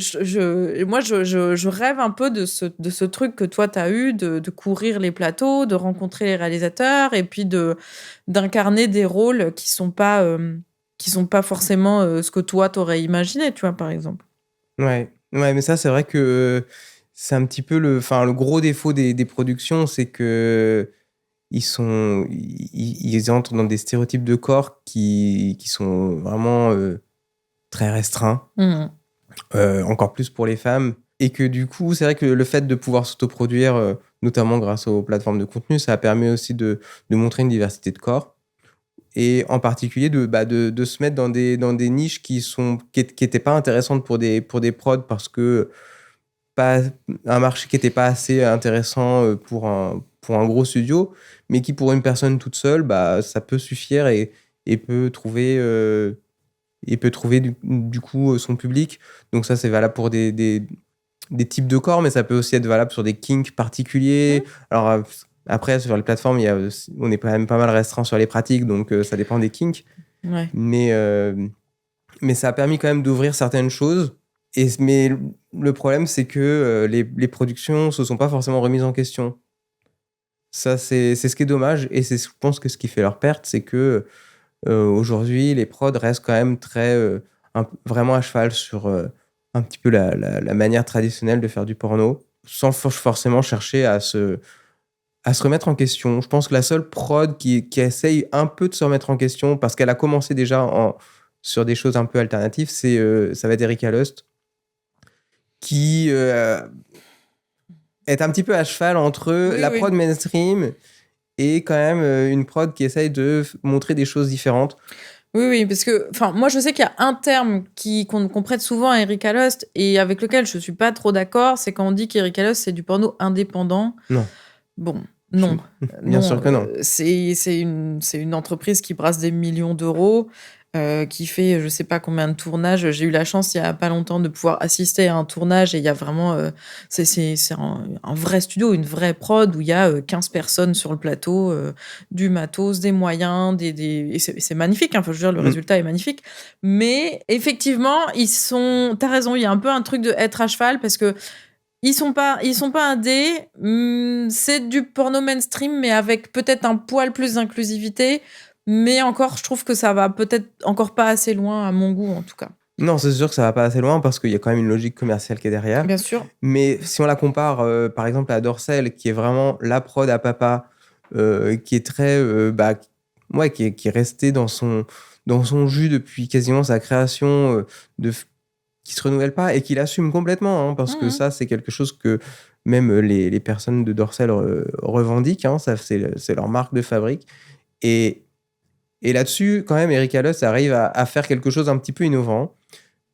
moi, je rêve un peu de ce truc que toi, tu as eu, de courir les plateaux, de rencontrer les réalisateurs et puis d'incarner des rôles qui sont pas forcément ce que toi, t'aurais imaginé, tu vois, par exemple. Ouais. Ouais, mais ça, c'est vrai que c'est un petit peu le gros défaut des productions, c'est que ils entrent dans des stéréotypes de corps qui sont vraiment très restreints, Mmh. encore plus pour les femmes. Et que du coup, c'est vrai que le fait de pouvoir s'autoproduire, notamment grâce aux plateformes de contenu, ça a permis aussi de montrer une diversité de corps. Et en particulier de se mettre dans des niches qui étaient pas intéressantes pour des prods parce que pas un marché qui était pas assez intéressant pour un gros studio, mais qui pour une personne toute seule, bah, ça peut suffire et peut trouver du coup son public. Donc ça, c'est valable pour des types de corps, mais ça peut aussi être valable sur des kinks particuliers. Alors après, sur les plateformes, on est quand même pas mal restreint sur les pratiques, donc ça dépend des kinks. Ouais. Mais ça a permis quand même d'ouvrir certaines choses. Mais le problème, c'est que les productions ne se sont pas forcément remises en question. Ça, c'est ce qui est dommage. Et je pense que ce qui fait leur perte, c'est que aujourd'hui, les prods restent quand même vraiment à cheval sur un petit peu la manière traditionnelle de faire du porno, sans forcément chercher à se remettre en question. Je pense que la seule prod qui essaye un peu de se remettre en question, parce qu'elle a commencé déjà sur des choses un peu alternatives, ça va être Erika Lust, qui est un petit peu à cheval entre Oui, la oui. prod mainstream et quand même une prod qui essaye de montrer des choses différentes. Oui, oui, parce que, enfin, moi, je sais qu'il y a un terme qu'on prête souvent à Erika Lust et avec lequel je suis pas trop d'accord, c'est quand on dit qu'Erika Lust, c'est du porno indépendant. Non. Bon, non. Bien Non, sûr que non. c'est une entreprise qui brasse des millions d'euros, qui fait je sais pas combien de tournages. J'ai eu la chance il y a pas longtemps de pouvoir assister à un tournage et il y a vraiment c'est un vrai studio, une vraie prod où il y a 15 personnes sur le plateau, du matos, des moyens, et c'est magnifique, hein. Enfin, je veux dire, le résultat est magnifique. Mais effectivement, t'as raison, il y a un peu un truc de être à cheval parce que ils sont pas indés. C'est du porno mainstream, mais avec peut-être un poil plus d'inclusivité. Mais encore, je trouve que ça va peut-être encore pas assez loin à mon goût, en tout cas. Non, c'est sûr que ça va pas assez loin parce qu'il y a quand même une logique commerciale qui est derrière. Bien sûr. Mais si on la compare, par exemple, à Dorsel, qui est vraiment la prod à papa, qui est très, qui est resté dans son jus depuis quasiment sa création, qui se renouvelle pas et qui l'assume complètement, hein, parce que Mmh. ça, c'est quelque chose que même les personnes de Dorsel revendiquent, hein, ça, c'est leur marque de fabrique. Et, et là-dessus, quand même, Eric Allos arrive à faire quelque chose un petit peu innovant,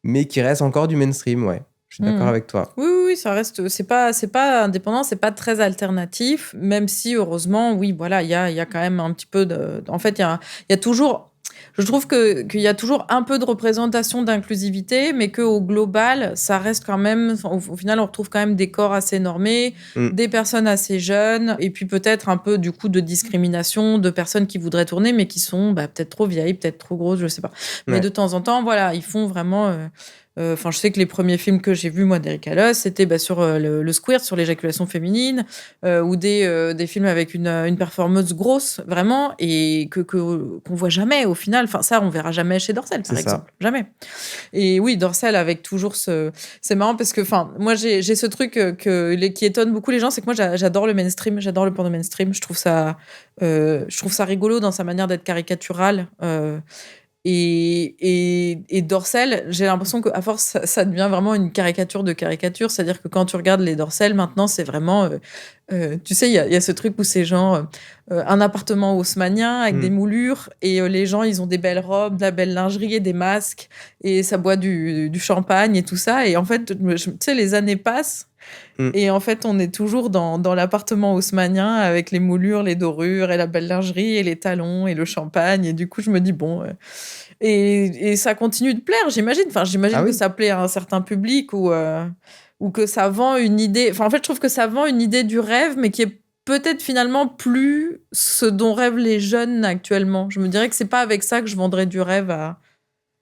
mais qui reste encore du mainstream, ouais. Je suis d'accord Mmh. avec toi. Oui, oui, oui, ça reste. C'est pas indépendant, c'est pas très alternatif, même si heureusement, oui, voilà, il y a quand même un petit peu de. En fait, il y a toujours. Je trouve qu'il y a toujours un peu de représentation d'inclusivité, mais qu'au global, ça reste quand même. Au final, on retrouve quand même des corps assez normés, Mm. des personnes assez jeunes, et puis peut-être un peu du coup de discrimination de personnes qui voudraient tourner, mais qui sont peut-être trop vieilles, peut-être trop grosses, je sais pas. Mais Ouais. de temps en temps, voilà, ils font vraiment. Enfin, je sais que les premiers films que j'ai vus, moi, d'Eric Allos, c'était sur le squirt, sur l'éjaculation féminine, ou des films avec une performance grosse, vraiment, et qu'on voit jamais au final. Enfin, ça, on verra jamais chez Dorsel, C'est par ça. exemple. Jamais. Et oui, Dorsel avec toujours ce. C'est marrant parce que, enfin, moi, j'ai ce truc qui étonne beaucoup les gens, c'est que moi, j'adore le mainstream, j'adore le porno mainstream. Je trouve ça rigolo dans sa manière d'être caricatural. Et Dorsel, j'ai l'impression qu'à force, ça devient vraiment une caricature de caricature. C'est-à-dire que quand tu regardes les Dorsel, maintenant, c'est vraiment. Tu sais, il y a ce truc où c'est genre un appartement haussmannien avec des Mm. moulures et les gens, ils ont des belles robes, de la belle lingerie et des masques et ça boit du champagne et tout ça. Et en fait, tu sais, les années passent. Mm. Et en fait, on est toujours dans l'appartement haussmannien avec les moulures, les dorures et la belle lingerie et les talons et le champagne. Et du coup, je me dis, bon. Et ça continue de plaire, j'imagine. Enfin, Ah j'imagine que oui. ça plaît à un certain public ou que ça vend une idée. Enfin, en fait, je trouve que ça vend une idée du rêve, mais qui est peut-être finalement plus ce dont rêvent les jeunes actuellement. Je me dirais que c'est pas avec ça que je vendrais du rêve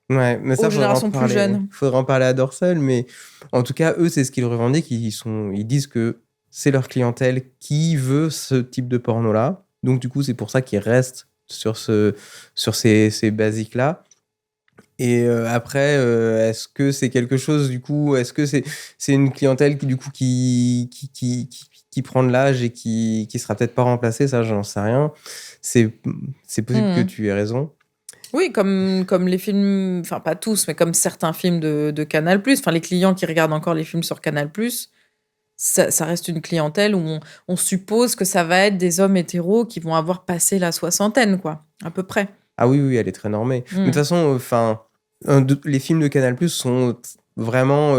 Ouais, mais aux ça, générations plus jeunes. faudra en parler à Dorsel, mais en tout cas, eux, c'est ce qu'ils revendiquent. Ils disent que c'est leur clientèle qui veut ce type de porno-là. Donc, du coup, c'est pour ça qu'ils restent sur ces basiques-là. Et après, est-ce que c'est quelque chose, du coup, est-ce que c'est une clientèle qui, du coup, qui prend de l'âge et qui sera peut-être pas remplacée? Ça, j'en sais rien. C'est, c'est possible que Mhm. tu aies raison. Oui, comme les films, enfin pas tous, mais comme certains films de Canal+. Enfin, les clients qui regardent encore les films sur Canal+, ça reste une clientèle où on suppose que ça va être des hommes hétéros qui vont avoir passé la soixantaine, quoi, à peu près. Ah oui, oui, elle est très normée. Mais de toute façon, enfin, les films de Canal+ sont vraiment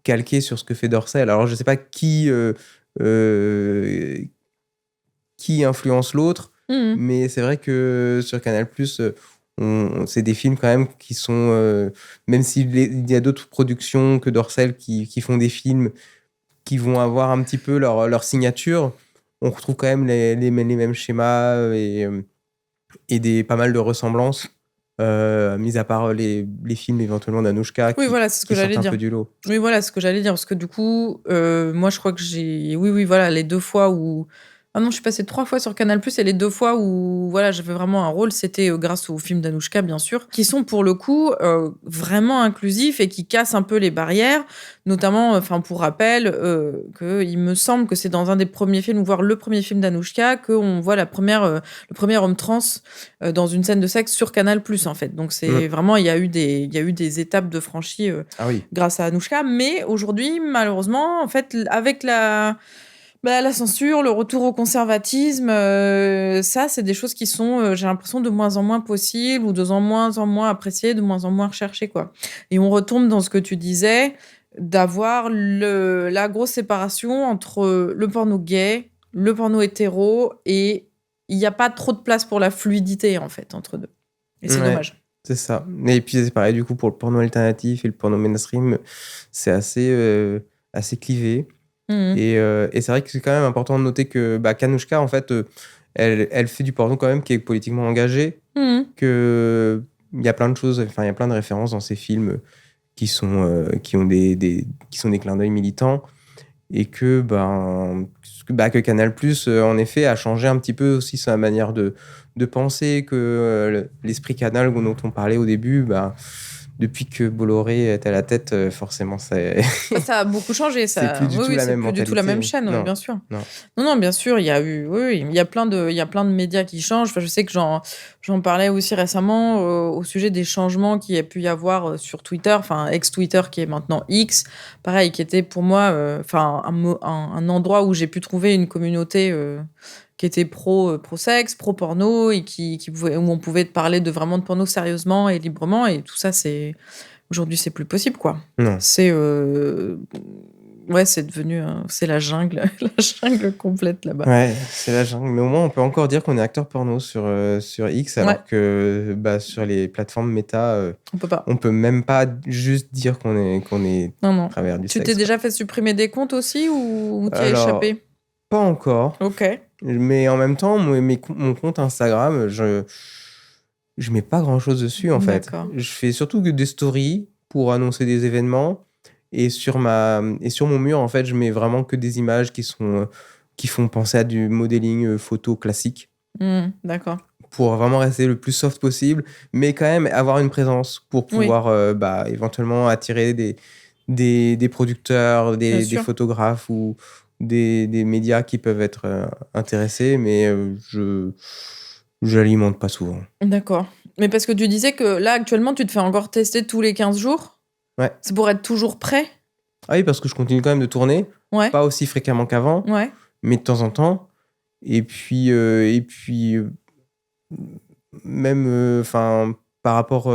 calqués sur ce que fait Dorsel. Alors, je sais pas euh, qui influence l'autre, Mhm. mais c'est vrai que sur Canal+, c'est des films quand même qui sont, même s'il y a d'autres productions que Dorsel qui font des films qui vont avoir un petit peu leur signature, on retrouve quand même les mêmes schémas et pas mal de ressemblances, mis à part les films éventuellement d'Anouchka Oui, voilà, c'est ce que qui sortent j'allais un dire. peu du lot. Oui, voilà, c'est ce que j'allais dire, parce que du coup, moi, je crois que j'ai... Oui, oui, voilà, les 2 fois où... Ah non, je suis passée 3 fois sur Canal+, et les 2 fois où, voilà, j'avais vraiment un rôle, c'était grâce au film d'Anouchka, bien sûr, qui sont, pour le coup, vraiment inclusifs et qui cassent un peu les barrières, notamment, enfin, pour rappel, il me semble que c'est dans un des premiers films, ou voire le premier film d'Anouchka, qu'on voit le premier homme trans dans une scène de sexe sur Canal+, en fait. Donc, c'est Mm. vraiment, il y a eu des étapes de franchie Ah oui. grâce à Anouchka. Mais aujourd'hui, malheureusement, en fait, avec la censure, le retour au conservatisme, ça, c'est des choses qui sont, j'ai l'impression, de moins en moins possibles ou moins en moins appréciées, de moins en moins recherchées, quoi. Et on retombe dans ce que tu disais, d'avoir la grosse séparation entre le porno gay, le porno hétéro, et il n'y a pas trop de place pour la fluidité, en fait, entre deux. Et c'est Ouais, dommage. c'est ça. Et puis c'est pareil, du coup, pour le porno alternatif et le porno mainstream, c'est assez clivé. Mhm. Et c'est vrai que c'est quand même important de noter que Kanouchka, en fait, elle fait du porno quand même qui est politiquement engagé, Mhm. que il y a plein de choses, enfin, il y a plein de références dans ces films qui ont qui sont des clins d'œil militants et que Canal+, en effet, a changé un petit peu aussi sa manière de penser, que l'esprit Canal dont on parlait au début, depuis que Bolloré est à la tête, forcément, Ça a beaucoup changé. c'est plus du tout la C'est même plus du tout la même mentalité. chaîne, Non, bien sûr. non. Non, bien sûr, il y a eu, oui, il y a il y a plein de médias qui changent. Enfin, je sais que j'en parlais aussi récemment au sujet des changements qu'il y a pu y avoir sur Twitter, enfin, ex-Twitter qui est maintenant X. Pareil, qui était pour moi, enfin, un endroit où j'ai pu trouver une communauté qui était pro-sexe, pro-porno et où on pouvait parler vraiment de porno sérieusement et librement. Et tout ça, aujourd'hui, c'est plus possible, quoi. Non. Ouais, c'est devenu, c'est la jungle, la jungle complète là-bas. Ouais, c'est la jungle. Mais au moins, on peut encore dire qu'on est acteur porno sur X, alors que sur les plateformes méta, on peut pas. On peut même pas juste dire qu'on est Non. à travers du sexe. Tu t'es déjà fait supprimer des comptes aussi ou t'y as échappé? Pas encore. Ok. Mais en même temps, mon compte Instagram, je mets pas grand-chose dessus, en fait. Je fais surtout que des stories pour annoncer des événements. Et sur mon mur, en fait, je mets vraiment que des images qui font penser à du modeling photo classique. D'accord. Pour vraiment rester le plus soft possible, mais quand même avoir une présence pour pouvoir éventuellement attirer des producteurs, des photographes ou des médias qui peuvent être intéressés, mais je n'alimente pas souvent. D'accord. Mais parce que tu disais que là, actuellement, tu te fais encore tester tous les 15 jours? Ouais. C'est pour être toujours prêt? Ah oui, parce que je continue quand même de tourner. Ouais. Pas aussi fréquemment qu'avant, ouais. Mais de temps en temps. Et puis même par rapport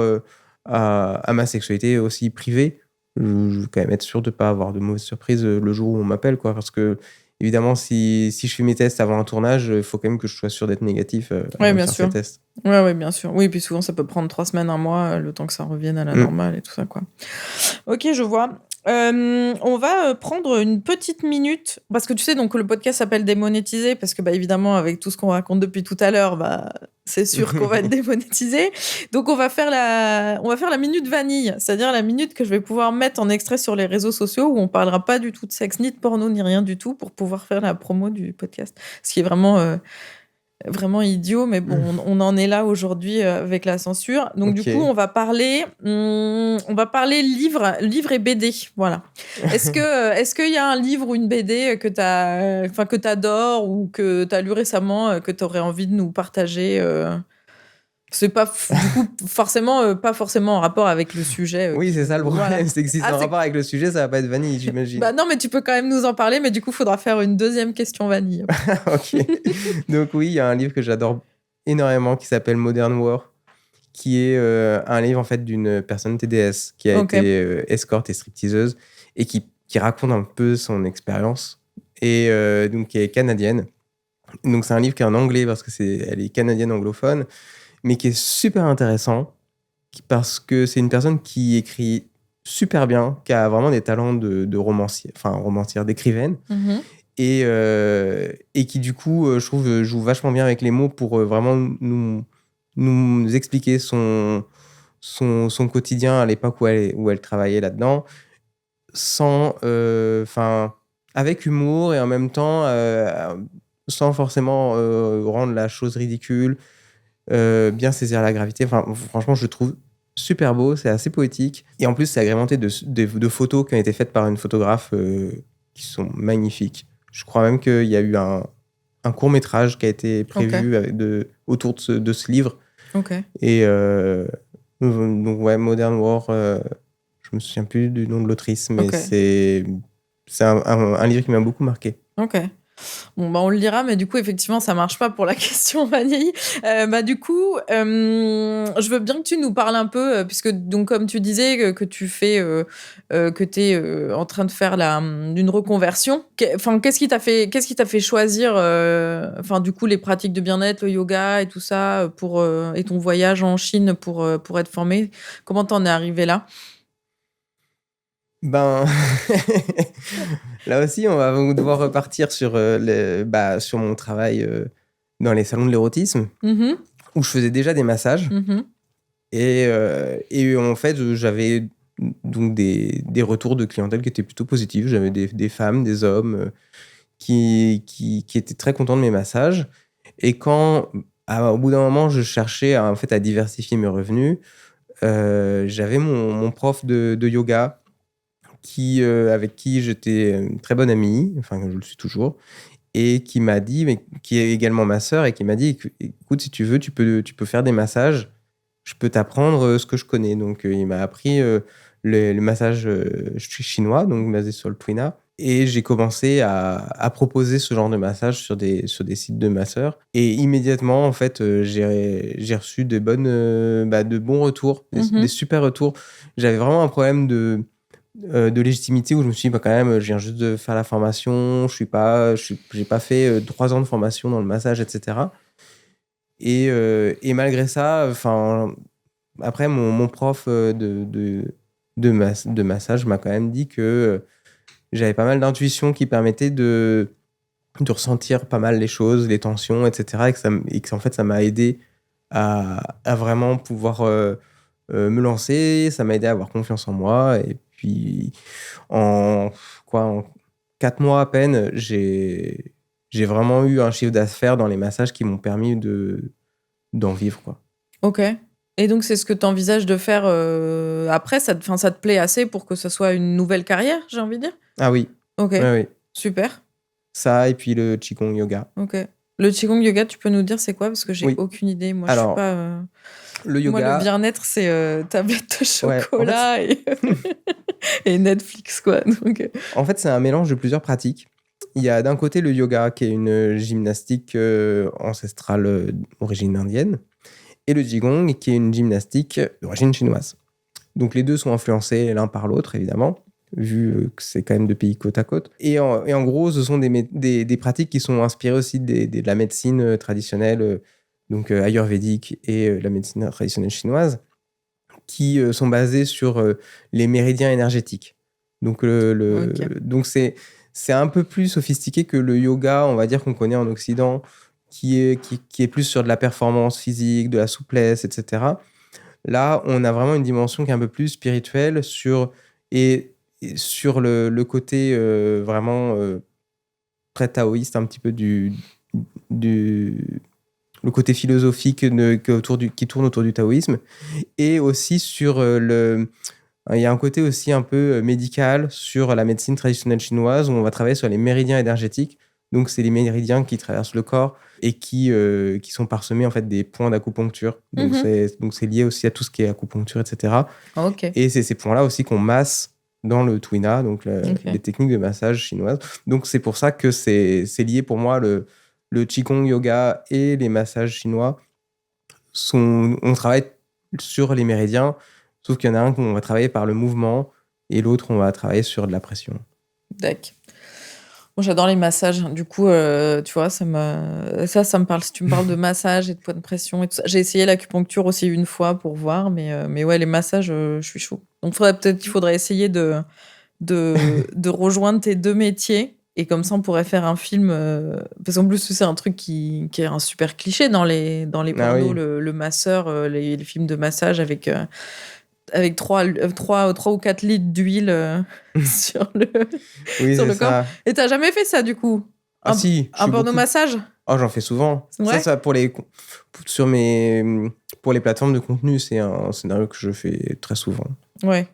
à ma sexualité aussi privée, je veux quand même être sûr de ne pas avoir de mauvaises surprises le jour où on m'appelle, quoi. Parce que, évidemment, si je fais mes tests avant un tournage, il faut quand même que je sois sûr d'être négatif avant de faire ces tests. Ouais, bien sûr. Oui, puis souvent, ça peut prendre 3 semaines, 1 mois, le temps que ça revienne à la normale et tout ça, quoi. Ok, je vois. On va prendre une petite minute, parce que tu sais, donc le podcast s'appelle Démonétisé, parce que évidemment, avec tout ce qu'on raconte depuis tout à l'heure, c'est sûr qu'on va être démonétisé. Donc on va faire la minute vanille, c'est-à-dire la minute que je vais pouvoir mettre en extrait sur les réseaux sociaux, où on parlera pas du tout de sexe, ni de porno, ni rien du tout, pour pouvoir faire la promo du podcast. Ce qui est vraiment idiot, mais bon, on en est là aujourd'hui avec la censure. Donc du coup, on va parler livre et BD, voilà. Est-ce qu'il y a un livre ou une BD que t'adores ou que t'as lu récemment que t'aurais envie de nous partager C'est pas du coup pas forcément en rapport avec le sujet. Oui, c'est ça le problème, voilà. C'est que si c'est en rapport avec le sujet, ça va pas être vanille, j'imagine. Non, mais tu peux quand même nous en parler, mais du coup, il faudra faire une deuxième question vanille. Ok. Donc oui, il y a un livre que j'adore énormément qui s'appelle Modern War, qui est un livre en fait d'une personne TDS qui a été escorte et stripteaseuse et qui raconte un peu son expérience et donc qui est canadienne. Donc c'est un livre qui est en anglais parce que elle est canadienne anglophone, mais qui est super intéressant parce que c'est une personne qui écrit super bien, qui a vraiment des talents de romancière, d'écrivaine. Et qui du coup, je trouve, joue vachement bien avec les mots pour vraiment nous expliquer son quotidien à l'époque où elle travaillait là-dedans, avec humour et en même temps sans forcément rendre la chose ridicule, bien saisir la gravité. Franchement, je le trouve super beau, c'est assez poétique. Et en plus, c'est agrémenté de photos qui ont été faites par une photographe qui sont magnifiques. Je crois même qu'il y a eu un court-métrage qui a été prévu autour de ce livre. Et donc, ouais, Modern War, je me souviens plus du nom de l'autrice, mais c'est un livre qui m'a beaucoup marqué. Ok. Bon, on le lira, mais du coup, effectivement, ça marche pas pour la question vanille. Du coup, je veux bien que tu nous parles un peu, puisque, donc, comme tu disais, que tu fais, que tu es en train de faire une reconversion. Qu'est-ce qui t'a fait choisir, du coup, les pratiques de bien-être, le yoga et tout ça, et ton voyage en Chine pour être formé? Comment t'en es arrivé là? Là aussi, on va devoir repartir sur mon travail dans les salons de l'érotisme, où je faisais déjà des massages. Et en fait, j'avais donc des retours de clientèle qui étaient plutôt positifs. J'avais des femmes, des hommes qui étaient très contents de mes massages. Et quand, au bout d'un moment, je cherchais à diversifier mes revenus, j'avais mon prof de yoga avec qui j'étais une très bonne amie, enfin je le suis toujours, et qui m'a dit, mais qui est également ma sœur, et qui m'a dit, écoute, si tu veux, tu peux faire des massages, je peux t'apprendre ce que je connais. Donc il m'a appris le massage chinois, donc basé sur le Twina. Et j'ai commencé à proposer ce genre de massage sur des sites de masseurs. Et immédiatement, en fait, j'ai reçu de bons retours, des super retours. J'avais vraiment un problème de légitimité où je me suis dit, quand même, je viens juste de faire la formation, j'ai pas fait 3 ans de formation dans le massage, etc. Et malgré ça, enfin, après, mon prof de massage m'a quand même dit que j'avais pas mal d'intuition qui permettait de ressentir pas mal les choses, les tensions, etc. Et que en fait, ça m'a aidé à vraiment pouvoir me lancer. Ça m'a aidé à avoir confiance en moi. Et puis, en 4 mois à peine, j'ai vraiment eu un chiffre d'affaires dans les massages qui m'ont permis d'en vivre, quoi. Ok. Et donc, c'est ce que tu envisages de faire après ça te plaît assez pour que ça soit une nouvelle carrière, j'ai envie de dire? Ah oui. Ok. Ouais, oui. Super. Ça, et puis le Qigong Yoga. Ok. Le Qigong Yoga, tu peux nous dire c'est quoi? Parce que j'ai aucune idée. Moi, je suis pas. Le yoga. Moi, le bien-être, c'est tablette de chocolat ouais, et Netflix, quoi. Donc... En fait, c'est un mélange de plusieurs pratiques. Il y a d'un côté le yoga, qui est une gymnastique ancestrale d'origine indienne, et le Qigong, qui est une gymnastique d'origine chinoise. Donc les deux sont influencés l'un par l'autre, évidemment, vu que c'est quand même 2 pays côte à côte. Et en gros, ce sont des pratiques qui sont inspirées aussi de la médecine traditionnelle, donc ayurvédique, et la médecine traditionnelle chinoise, qui sont basées sur les méridiens énergétiques. Donc, donc c'est un peu plus sophistiqué que le yoga, on va dire, qu'on connaît en Occident, qui est plus sur de la performance physique, de la souplesse, etc. Là, on a vraiment une dimension qui est un peu plus spirituelle sur le côté vraiment très taoïste, un petit peu le côté philosophique qui tourne autour du taoïsme, et aussi sur il y a un côté aussi un peu médical sur la médecine traditionnelle chinoise, où on va travailler sur les méridiens énergétiques. Donc, c'est les méridiens qui traversent le corps et qui sont parsemés, en fait, des points d'acupuncture. Donc, c'est lié aussi à tout ce qui est acupuncture, etc. Ok. Et c'est ces points-là aussi qu'on masse dans le Twina, donc les techniques de massage chinoises. Donc, c'est pour ça que c'est lié pour moi, le Qigong Yoga et les massages chinois. On travaille sur les méridiens, sauf qu'il y en a un qu'on va travailler par le mouvement et l'autre, on va travailler sur de la pression. D'accord. Moi, j'adore les massages. Du coup, tu vois, ça me parle. Si tu me parles de massage et de poids de pression et tout ça. J'ai essayé l'acupuncture aussi une fois pour voir, mais ouais, les massages, je suis chaud. Donc, il faudrait essayer de rejoindre tes 2 métiers. Et comme ça, on pourrait faire un film. Parce qu'en plus, c'est un truc qui est un super cliché dans les pornos, le masseur, les films de massage avec 3 ou 4 litres d'huile sur le corps. Et t'as jamais fait ça, du coup? Si. Un porno-massage? Oh, j'en fais souvent. Ouais. Ça, pour les plateformes de contenu, c'est un scénario que je fais très souvent. Ouais.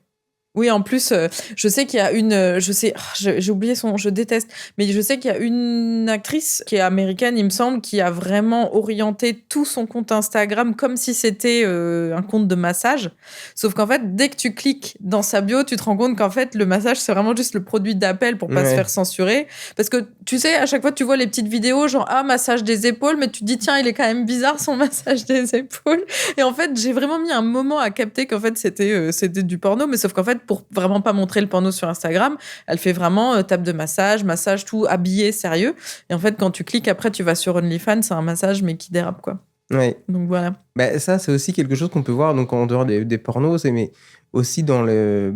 Oui, en plus, je sais qu'il y a j'ai oublié son, je déteste, mais je sais qu'il y a une actrice qui est américaine, il me semble, qui a vraiment orienté tout son compte Instagram comme si c'était un compte de massage. Sauf qu'en fait, dès que tu cliques dans sa bio, tu te rends compte qu'en fait, le massage, c'est vraiment juste le produit d'appel pour pas se faire censurer. Parce que, tu sais, à chaque fois, tu vois les petites vidéos, genre, massage des épaules, mais tu te dis, tiens, il est quand même bizarre, son massage des épaules. Et en fait, j'ai vraiment mis un moment à capter qu'en fait, c'était du porno, mais sauf qu'en fait, pour vraiment pas montrer le porno sur Instagram, elle fait vraiment table de massage, tout habillé, sérieux. Et en fait, quand tu cliques, après, tu vas sur OnlyFans, c'est un massage, mais qui dérape, quoi. Ouais. Donc voilà. Bah, ça, c'est aussi quelque chose qu'on peut voir donc, en dehors des pornos, mais aussi dans les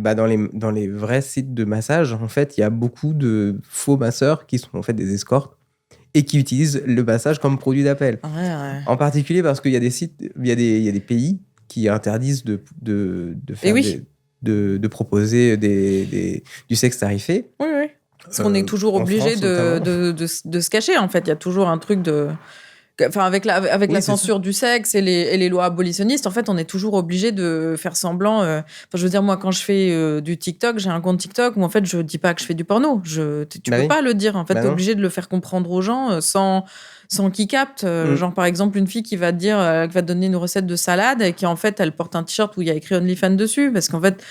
vrais sites de massage. En fait, il y a beaucoup de faux masseurs qui sont en fait des escortes et qui utilisent le massage comme produit d'appel. Ouais. En particulier parce qu'il y a des sites, il y a des pays qui interdisent de faire de proposer du sexe tarifé. Oui. Parce qu'on est toujours obligé de se cacher, en fait. Il y a toujours un truc de... Enfin, avec la censure du sexe et les lois abolitionnistes, en fait, on est toujours obligé de faire semblant. Enfin, je veux dire, moi, quand je fais du TikTok, j'ai un compte TikTok où, en fait, je dis pas que je fais du porno. Tu peux pas le dire. En fait, t'es obligé de le faire comprendre aux gens sans qu'ils captent. Genre, par exemple, une fille qui va te dire, qui va te donner une recette de salade et qui, en fait, elle porte un t-shirt où il y a écrit OnlyFans dessus. Parce qu'en fait,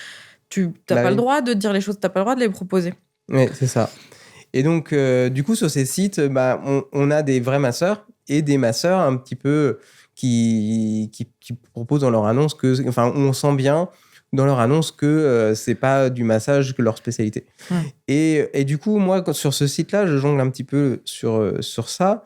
tu n'as pas le droit de dire les choses, tu n'as pas le droit de les proposer. Oui, c'est ça. Et donc, du coup, sur ces sites, on a des vrais masseurs et des masseurs un petit peu qui proposent dans leur annonce que, enfin, on sent bien dans leur annonce que c'est pas du massage que leur spécialité. Ouais. Et du coup, moi, sur ce site-là, je jongle un petit peu sur ça.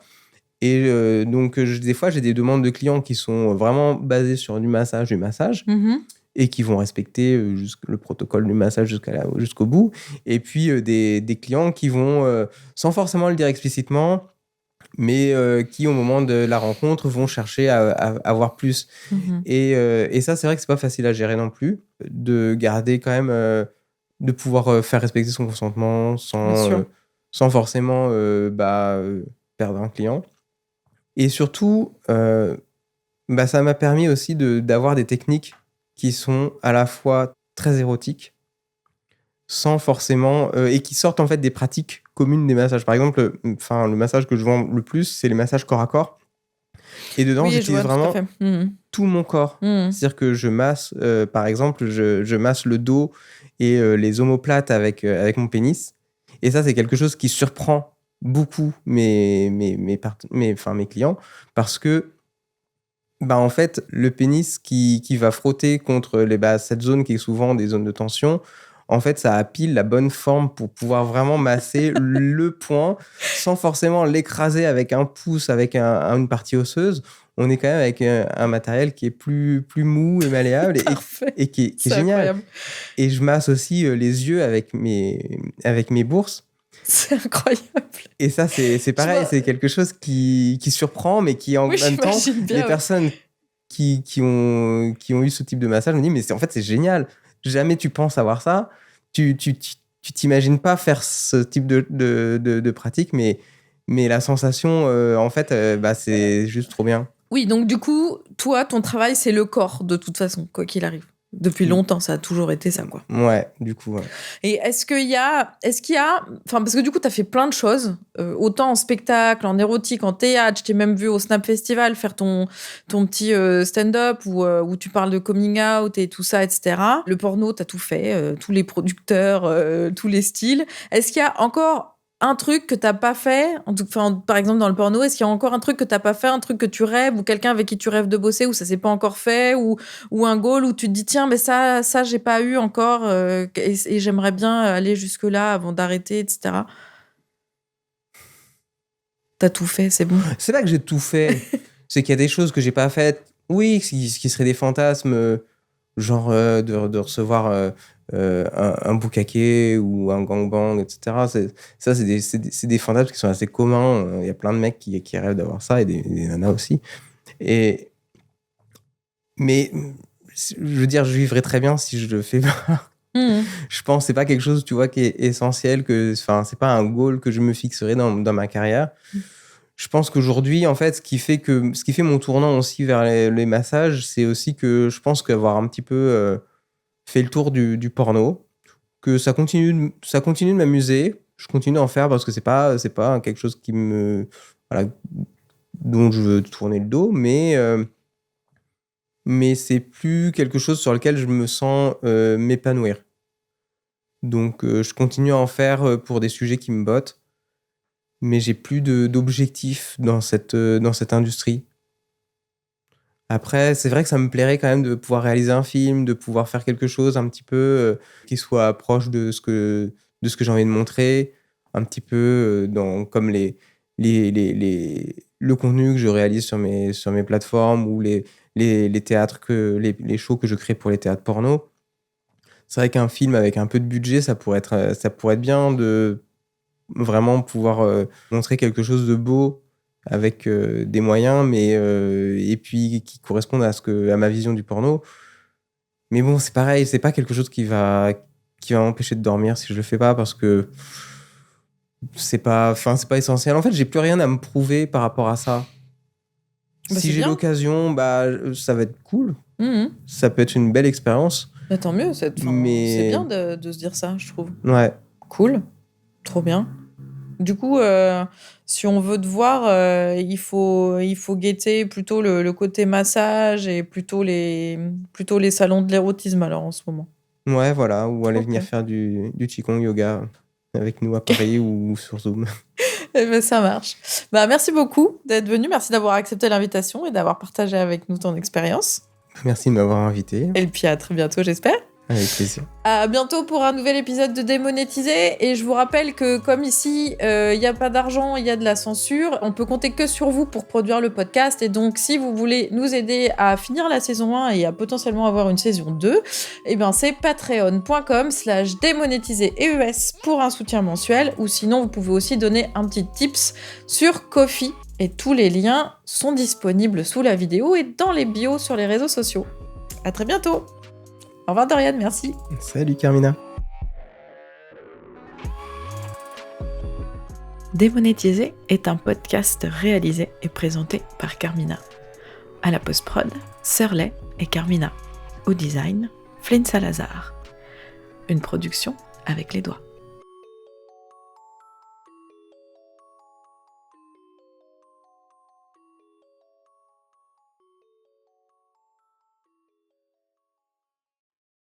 Et donc, des fois, j'ai des demandes de clients qui sont vraiment basées sur du massage. Mm-hmm. Et qui vont respecter le protocole du massage jusqu'au bout. Et puis, des clients qui vont, sans forcément le dire explicitement, mais qui, au moment de la rencontre, vont chercher à avoir plus. Mm-hmm. Et ça, c'est vrai que c'est pas facile à gérer non plus, de garder quand même, de pouvoir faire respecter son consentement sans forcément perdre un client. Et surtout, ça m'a permis aussi d'avoir des techniques qui sont à la fois très érotiques, sans forcément et qui sortent en fait des pratiques communes des massages. Par exemple, le massage que je vends le plus, c'est les massages corps à corps. Et dedans, j'utilise vraiment tout mon corps. C'est-à-dire que je masse, par exemple, je masse le dos et les omoplates avec mon pénis. Et ça, c'est quelque chose qui surprend beaucoup mes clients parce que en fait, le pénis qui va frotter contre cette zone qui est souvent des zones de tension, en fait, ça a pile la bonne forme pour pouvoir vraiment masser le point sans forcément l'écraser avec un pouce, avec une partie osseuse. On est quand même avec un matériel qui est plus mou et malléable et qui est génial. Incroyable. Et je masse aussi les yeux avec mes bourses. C'est incroyable. Et ça, c'est pareil, c'est quelque chose qui surprend, mais qui en même temps, les personnes qui ont eu ce type de massage me disent, mais en fait, c'est génial. Jamais tu penses avoir ça. Tu t'imagines pas faire ce type de pratique, mais la sensation, en fait, c'est juste trop bien. Oui, donc du coup, toi, ton travail, c'est le corps, de toute façon, quoi qu'il arrive. Depuis longtemps, ça a toujours été ça, quoi. Ouais, du coup, ouais. Et est-ce qu'il y a... Enfin, parce que du coup, tu as fait plein de choses, autant en spectacle, en érotique, en théâtre. Je t'ai même vu au Snap Festival faire ton petit stand-up où tu parles de coming out et tout ça, etc. Le porno, tu as tout fait, tous les producteurs, tous les styles. Est-ce qu'il y a encore un truc que t'as pas fait, par exemple dans le porno, est-ce qu'il y a encore un truc que t'as pas fait, un truc que tu rêves, ou quelqu'un avec qui tu rêves de bosser, ou ça s'est pas encore fait, ou un goal où tu te dis tiens mais ça j'ai pas eu encore et j'aimerais bien aller jusque là avant d'arrêter, etc. T'as tout fait, c'est bon. C'est pas que j'ai tout fait, c'est qu'il y a des choses que j'ai pas faites. Oui, qui seraient des fantasmes, genre de recevoir un bukake ou un gangbang, etc. C'est des fantasmes qui sont assez communs. Il y a plein de mecs qui rêvent d'avoir ça et des nanas aussi. Mais je veux dire, je vivrais très bien si je le fais pas. Je pense que c'est pas quelque chose, tu vois, qui est essentiel, c'est pas un goal que je me fixerai dans ma carrière. Je pense qu'aujourd'hui, en fait, ce qui fait mon tournant aussi vers les massages, c'est aussi que je pense qu'avoir un petit peu fait le tour du porno, que ça continue de m'amuser. Je continue à en faire parce que c'est pas quelque chose qui dont je veux tourner le dos, mais c'est plus quelque chose sur lequel je me sens m'épanouir. Donc, je continue à en faire pour des sujets qui me bottent, mais j'ai plus d'objectifs dans cette industrie. Après, c'est vrai que ça me plairait quand même de pouvoir réaliser un film, de pouvoir faire quelque chose un petit peu qui soit proche de ce que j'ai envie de montrer, un petit peu comme le contenu que je réalise sur mes plateformes ou les théâtres les shows que je crée pour les théâtres porno. C'est vrai qu'un film avec un peu de budget, ça pourrait être bien de vraiment pouvoir montrer quelque chose de beau avec des moyens, et puis qui correspondent à ma vision du porno. Mais bon, c'est pareil, c'est pas quelque chose qui va m'empêcher de dormir si je le fais pas, parce que c'est pas essentiel. En fait, j'ai plus rien à me prouver par rapport à ça. Bah, si c'est j'ai bien. l'occasion, ça va être cool. Mmh. Ça peut être une belle expérience. Bah, tant mieux, c'est Mais bien de se dire ça, je trouve. ouais, Cool, trop bien. Du coup, si on veut te voir, il faut guetter plutôt le côté massage et plutôt les salons de l'érotisme alors en ce moment. ouais, voilà, ou aller Ok. venir faire du Qigong yoga avec nous à Paris ou sur Zoom. Eh ben, ça marche. Bah, merci beaucoup d'être venu, merci d'avoir accepté l'invitation et d'avoir partagé avec nous ton expérience. Merci de m'avoir invité. Et puis à très bientôt, j'espère. Avec plaisir. À bientôt pour un nouvel épisode de Démonétisé. Et je vous rappelle que comme ici, il n'y a pas d'argent, il y a de la censure, on peut compter que sur vous pour produire le podcast. Et donc, si vous voulez nous aider à finir la saison 1 et à potentiellement avoir une saison 2, eh ben, c'est patreon.com/démonétiséEES pour un soutien mensuel. Ou sinon, vous pouvez aussi donner un petit tips sur Ko-fi. Et tous les liens sont disponibles sous la vidéo et dans les bios sur les réseaux sociaux. À très bientôt! Au revoir Dorian, merci. Salut Carmina. Démonétisé est un podcast réalisé et présenté par Carmina. À la post-prod, Surley et Carmina. Au design, Flynn Salazar. Une production avec les doigts.